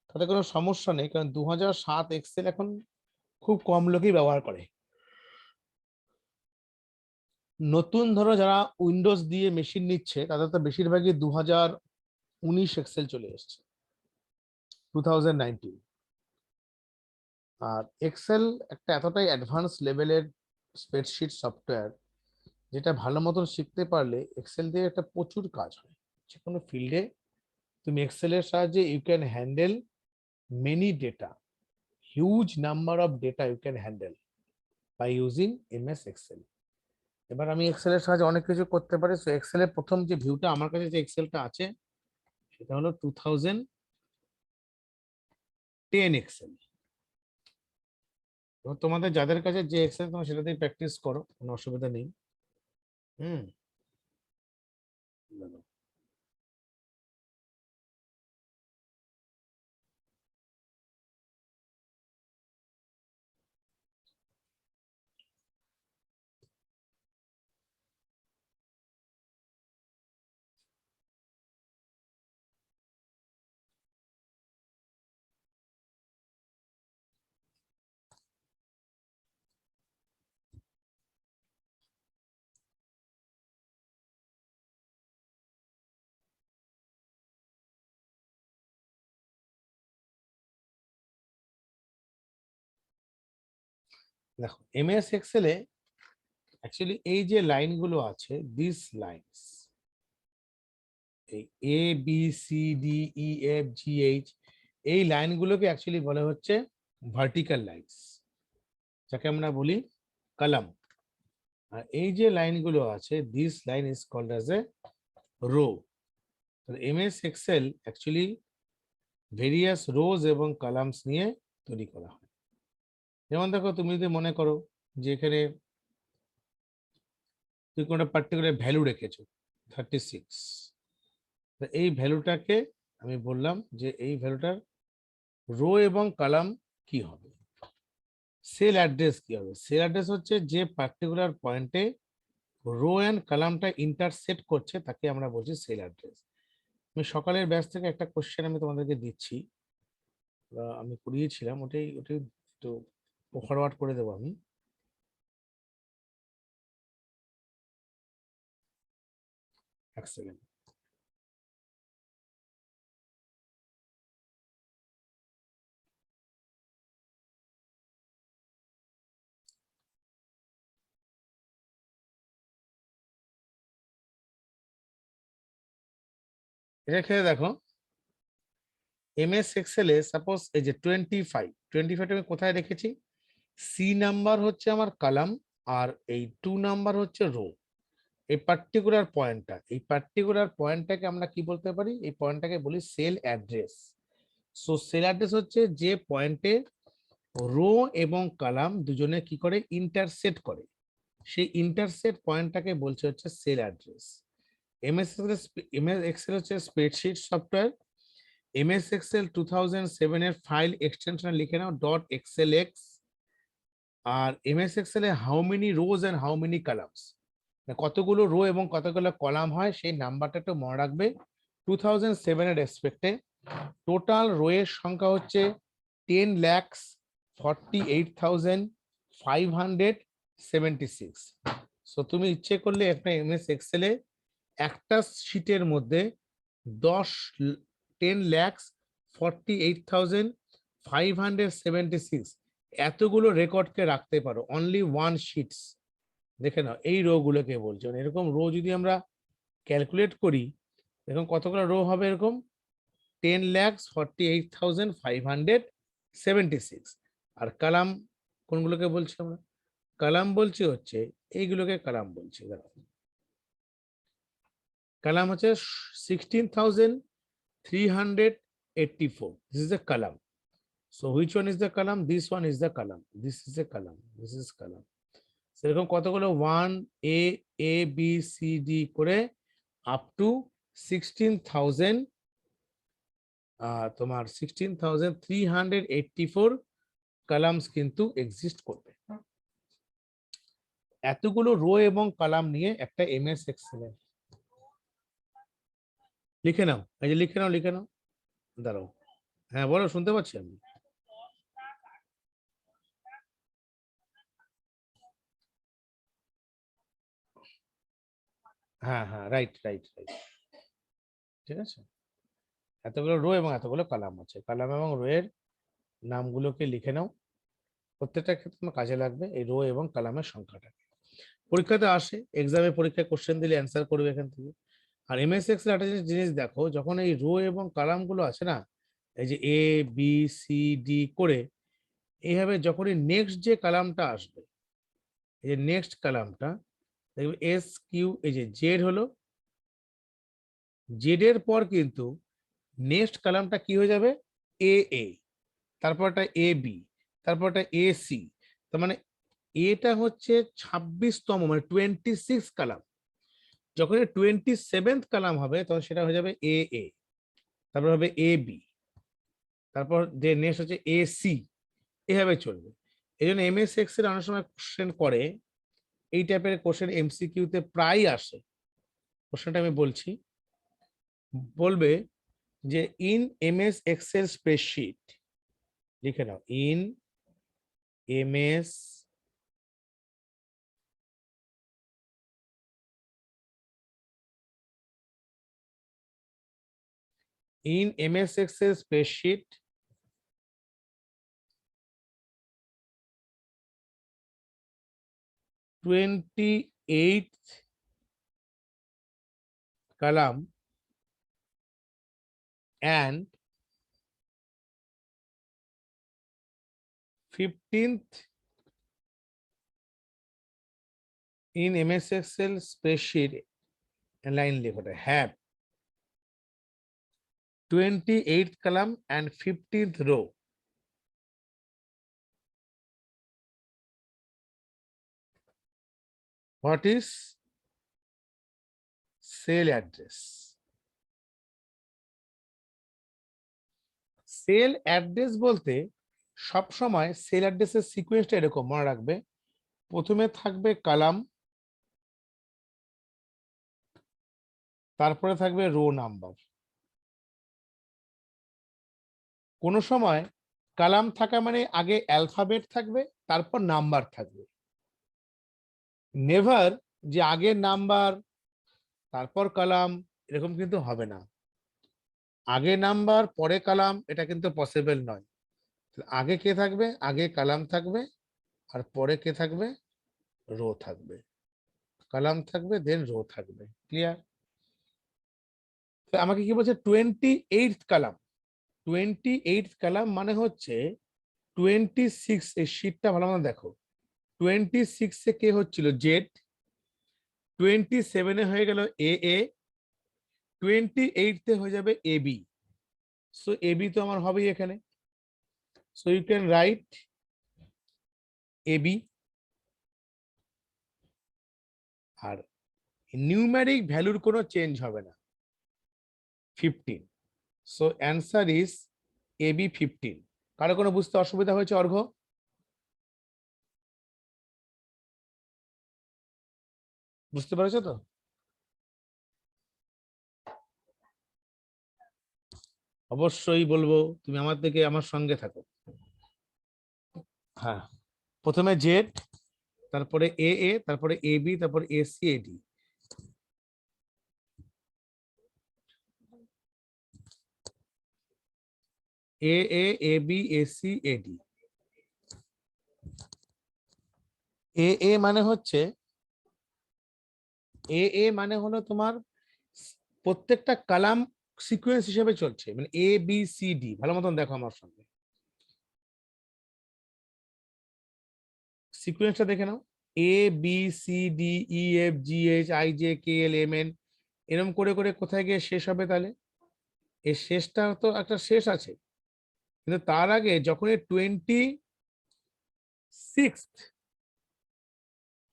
তাতে কোনো সমস্যা নেই, কারণ 2007 এক্সেল এখন খুব কম লোকই ব্যবহার করে। নতুন ধরো যারা উইন্ডোজ দিয়ে মেশিন নিচ্ছে, তাদের তো বেশিরভাগই 2019 এক্সেল চলে এসছে, 2019। আর এক্সেল একটা এতটাই অ্যাডভান্স লেভেলের স্প্রেডশিট সফটওয়্যার, যেটা ভালো মতন শিখতে পারলে এক্সেল দিয়ে একটা প্রচুর কাজ হয় যে কোনো ফিল্ডে। তুমি এক্সেলের সাহায্যে you can handle many data, huge number of data you can handle by using MS Excel. এবার আমি এক্সেলের সাহায্যে অনেক কিছু করতে পারি। সো এক্সেলের প্রথম যে ভিউটা আমার কাছে যে এক্সেলটা আছে, সেটা হলো 2010 এক্সেল। এবং তোমাদের যাদের কাছে যে এক্সেল, তোমরা সেটা দিয়ে প্র্যাকটিস করো, কোনো অসুবিধা নেই। হুম। দেখো এমএস এক্সেলে অ্যাকচুয়ালি এই যে লাইনগুলো আছে, দিস লাইনস, এই A B C D E F G H, এই লাইনগুলোকে অ্যাকচুয়ালি বলা হচ্ছে ভার্টিক্যাল লাইনস, যাকে আমরা বলি কলাম। আর এই যে লাইনগুলো আছে, this line is called as a row. MS Excel actually various rows এবং কলামস নিয়ে তৈরি করা হয়। যেমন দেখো, তুমি যদি মনে করো যে এখানে তুমি কোনো পার্টিকুলার ভ্যালু রেখেছো 36, এই ভ্যালুটাকে আমি বললাম যে এই ভ্যালুটার রো এবং কলাম কি হবে, সেল অ্যাড্রেস কি হবে। সেল অ্যাড্রেস হচ্ছে যে পার্টিকুলার পয়েন্টে রো এন্ড কলামটা ইন্টারসেক্ট করছে, তাকে আমরা বলছি সেল অ্যাড্রেস। আমি সকালের ব্যাচ থেকে একটা কোশ্চেন আমি তোমাদেরকে দিচ্ছি, আমি করিয়েছিলাম, ওটাই ওটাই একটু ফরওয়ার্ড করে দেবো আমি। এক সেকেন্ড। এটা খেয়ে দেখো, এমএস এক্সেলে সাপোজ এই যে 25 আমি কোথায় রেখেছি, সি নাম্বার হচ্ছে আমার কলাম, আর এই 2 নাম্বার হচ্ছে রো। এই পার্টিকুলার পয়েন্টটাকে আমরা কি বলতে পারি, এই পয়েন্টটাকে বলি sell address. So sell address হচ্ছে যে পয়েন্টে রো এবং কলাম দুজনে কি করে, ইন্টারসেক্ট করে, সেই ইন্টারসেক্ট পয়েন্টটাকে বলছে হচ্ছে সেল অ্যাড্রেস। এমএস এক্সেল হচ্ছে স্প্রেডশিট সফটওয়্যার। এমএস এক্সেল 2007 এর ফাইল এক্সটেনশন লিখে নাও .xlx। আর এমএস এক্সেল এ how many rows and how many columns, কতগুলো রো এবং কতগুলো কলাম হয় সেই নাম্বারটা একটু মনে রাখবে। 2007 এর রেসপেক্টে টোটাল রো এর সংখ্যা হচ্ছে 10,48,576। সো তুমি ইচ্ছে করলে একটা এমএস এক্সেলে একটা শীটের মধ্যে 10,48,576 এতগুলো রেকর্ডকে রাখতে পারো, অনলি ওয়ান শিটস। দেখে নাও এই রো গুলোকে বলছে, মানে এরকম রো যদি আমরা ক্যালকুলেট করি, দেখুন কতগুলো রো হবে, এরকম 10,48,576। আর কালাম কোনগুলোকে বলছি আমরা? কালাম বলছি হচ্ছে এইগুলোকে কালাম বলছি। কালাম হচ্ছে 16,384। This is a Kalam. So which one is the column? This one is the column. This is a column. This is column. সেরকম কতগুলো 1 A B C D করে আপ টু 16,000, তোমার 16,384 কলামস কিন্তু এক্সিস্ট করবে। এতগুলো রো এবং কলাম নিয়ে একটা এমএস এক্সেল লিখে নাও। এই যে লিখে নাও, লিখে নাও। দাঁড়াও, হ্যাঁ বলো, শুনতে পাচ্ছি আমি। হ্যাঁ হ্যাঁ, রাইট রাইট রাইট, ঠিক আছে। এতগুলো রো এবং এতগুলো কলাম আছে, কলাম এবং রো এর নামগুলোকে লিখে নাও। প্রত্যেকটা ক্ষেত্রে তোমার কাজে লাগবে এই রো এবং কলামের সংখ্যাটা। পরীক্ষাতে আসে, এক্সামে পরীক্ষায় কোশ্চেন দিলে অ্যান্সার করবে এখান থেকে। আর এমএস এক্সেল একটা জিনিস দেখো, যখন এই রো এবং কলাম গুলো আছে না, এই যে A B C D করে এইভাবে যখনই নেক্সট যে কলামটা আসবে, এই যে নেক্সট কলামটা দেখবে SQ, এই যে জেড হলো, জেড এর পর কিন্তু নেক্সট কলামটা কি হয়ে যাবে, AA, তারপরটা AB, তারপরটা AC। তার মানে এটা হচ্ছে 26তম, মানে 26 কলাম। যখন 27th কলাম হবে তখন সেটা হয়ে যাবে AA, তারপর হবে AB, তারপর যে নেক্সট হচ্ছে AC, এভাবে চলবে। এই জন্য এমএস এক্সেল অনেক সময় কোশ্চেন করে, এই টাইপের কোশ্চেন এমসিকিউতে প্রায় আসে। কোশ্চেনটা আমি বলছি, বলবে যে ইন এমএস এক্সেল স্প্রেডশিট, লিখে নাও, in MS Excel spreadsheet, twenty-eighth column and 15th in MS Excel spreadsheet, line লিখোটা have 28th column and 15th row. What is cell address? Sell address বলতে সব সময় সেল অ্যাড্রেসের সিকোয়েন্সটা এরকম মনে রাখবে, প্রথমে থাকবে কলাম, তারপরে থাকবে রো নাম্বার। কোন সময় কলাম থাকা মানে আগে অ্যালফাবেট থাকবে তারপর নাম্বার থাকবে, নেভার যে আগে নাম্বার তারপর কলাম, এরকম কিন্তু হবে না। আগে নাম্বার পরে কলাম, এটা কিন্তু পসিবল নয়। আগে কে থাকবে, আগে কলাম থাকবে, আর পরে কে থাকবে, রো থাকবে। কলাম থাকবে দেন রো থাকবে। ক্লিয়ার? আমাকে কি বলছে, 28th কলাম। 28th কলাম মানে হচ্ছে 26, এই শীটটা ভালো মতো দেখো, 26 কে হচ্ছিল জেড, 27 হয়ে গেল AA, 28 হয়ে যাবে AB। সো AB তো আমার হবেই এখানে। So you can write AB। আর নিউমেরিক ভ্যালুর কোনো চেঞ্জ হবে না, 15। So answer is AB 15। কারো কোনো বুঝতে অসুবিধা হয়েছে অর্ঘ্য? বুঝতে পেরেছো তো? অবশ্যই বলবো, তুমি আমার থেকে আমার সঙ্গে থাকো। হ্যাঁ, প্রথমে জেড, তারপরে এ এ, তারপরে এ বি, তারপরে A C A D. A A, A B, A C A D. A A মানে হচ্ছে, এ এ মানে হলো তোমার প্রত্যেকটা কালাম সিকোয়েন্স হিসেবে চলছে, মানে এ বি সি ডি। ভালো মতন দেখো আমার সঙ্গে, সিকোয়েন্সটা দেখে নাও। A B C D E F G H I J K L M N, এরম করে করে কোথায় গিয়ে শেষ হবে তাহলে? এর শেষটা তো একটা শেষ আছে, কিন্তু তার আগে যখন 26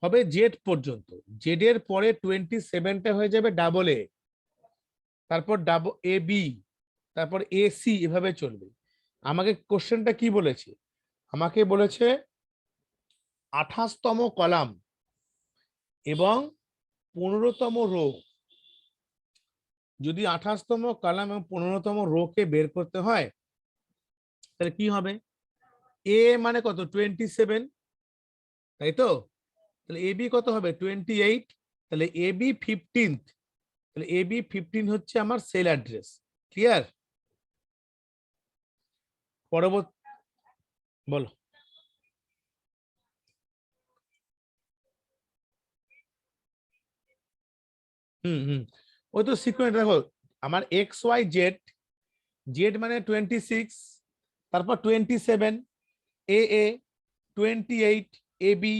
হবে জেড পর্যন্ত, জেড এর পরে 27টা হয়ে যাবে ডাবল এ, তারপর ডাবল এ বি, তারপর এ সি, এভাবে চলবে। আমাকে কোশ্চেনটা কি বলেছে? আমাকে বলেছে 28তম কলাম এবং 15তম রো। যদি 28তম কলাম এবং 15তম রো কে বের করতে হয়, তাহলে কি হবে? এ মানে কত? 27, তাই তো? তাহলে এ বি কত হবে? 28। তাহলে এ বি 15th, তাহলে এ বি 15 হচ্ছে আমার সেল অ্যাড্রেস। ক্লিয়ার? পরবর্তী বলো। হুম, ওই তো সিকোয়েন্স দেখো, আমার এক্স ওয়াই জেড, জেড মানে 26, তারপর 27 এ এ, 28 এ বি,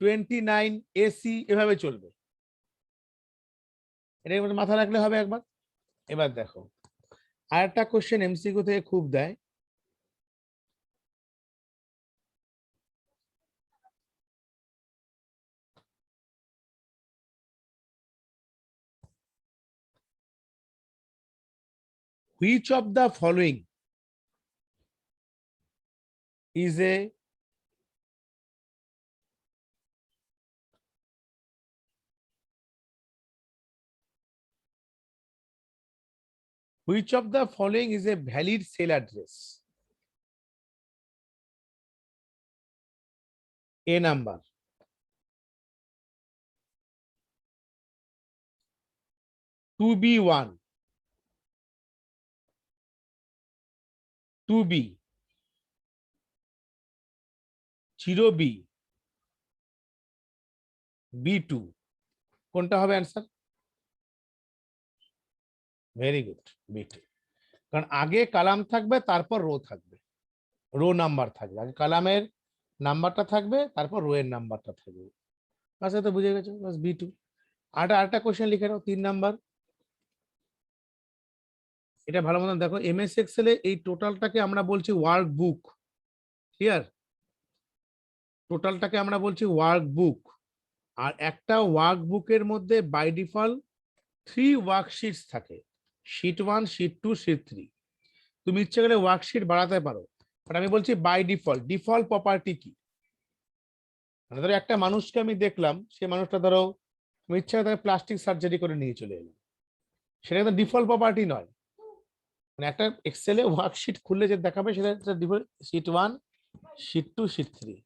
29 এ সি, এভাবে চলবে। এটা একবার মাথায় রাখলে হবে একবার। এবার দেখো, আর একটা কোশ্চেন এমসিকিউ থেকে খুব দেয়। Which of the following is a which of the following is a valid sell address? A number, 2B1, 2B, 0B, B2, কোনটা হবে অ্যান্সার? Very good, B2। কারণ আগে কালাম থাকবে, তারপর রো থাকবে, রো নাম্বার থাকবে, আগে কালামের নাম্বারটা থাকবে, তারপর রো এর নাম্বারটা থাকবে। আচ্ছা, তো বুঝে গেছো, বাস B2। আরেকটা কোশ্চেন লিখে নাও, 3 নাম্বার। এটা ভালো মতন দেখো, এমএস এক্সেল এ এই টোটালটাকে আমরা বলছি ওয়ার্ক বুক। ক্লিয়ার? টোটালটাকে আমরা বলছি ওয়ার্ক বুক। আর একটা ওয়ার্ক বুকের মধ্যে বাই ডিফল্ট 3 ওয়ার্কশিটস থাকে, শীট 1, শীট 2, শীট 3। তুমি ইচ্ছে করলে ওয়ার্কশিট বাড়াতে পারো, বাট আমি বলছি বাই ডিফল্ট। ডিফল্ট প্রপার্টি কি? মানে ধরো একটা মানুষকে আমি দেখলাম, সে মানুষটা ধরো আমি ইচ্ছা করে তাকে প্লাস্টিক সার্জারি করে নিয়ে চলে এলাম, সেটা কিন্তু ডিফল্ট প্রপার্টি নয়। মানে একটা এক্সেলে ওয়ার্কশিট খুললে যে দেখাবে সেটা ডিফল্ট, শীট 1, শীট 2, শীট 3।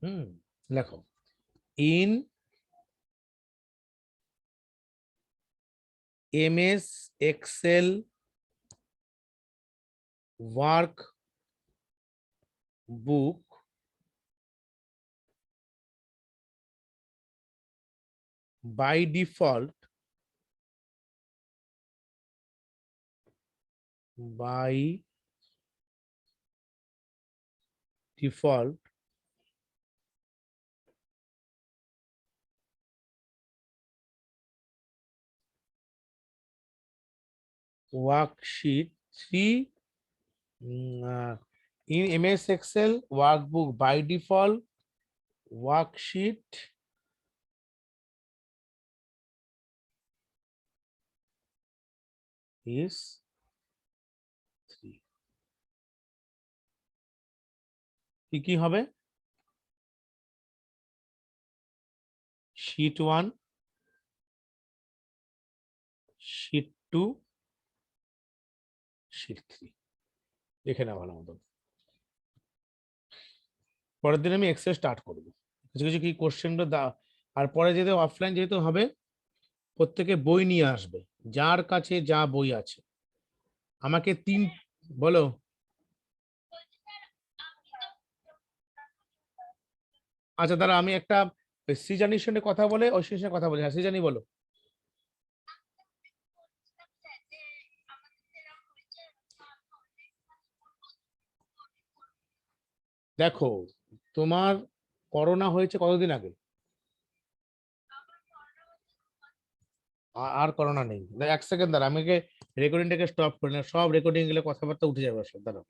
হুম, লেখো, in MS Excel workbook, by default, by default worksheet 3, in MS Excel workbook by default worksheet is 3। কি কি হবে? Sheet 1, sheet 2, sheet 3। দেখে না ভালো মতন। পরের দিন আমি এক্সেল স্টার্ট করবো, কিছু কিছু কি কোশ্চেনগুলো আর পরে যেহেতু অফলাইন যেহেতু হবে, প্রত্যেকে বই নিয়ে আসবে, যার কাছে যা বই আছে। আমাকে বলো। আচ্ছা দাঁড়া, আমি একটা সৃজানির সঙ্গে কথা বলে ঐশীর সঙ্গে কথা বলি। হ্যাঁ সৃজানি বলো। দেখো, তোমার করোনা হয়েছে কতদিন আগে? আর করোনা নেই। এক সেকেন্ড দাঁড়া, আমাকে রেকর্ডিংটাকে স্টপ করে না, সব রেকর্ডিং গুলো কথাবার্তা উঠে যাবে সব, দাঁড়াও।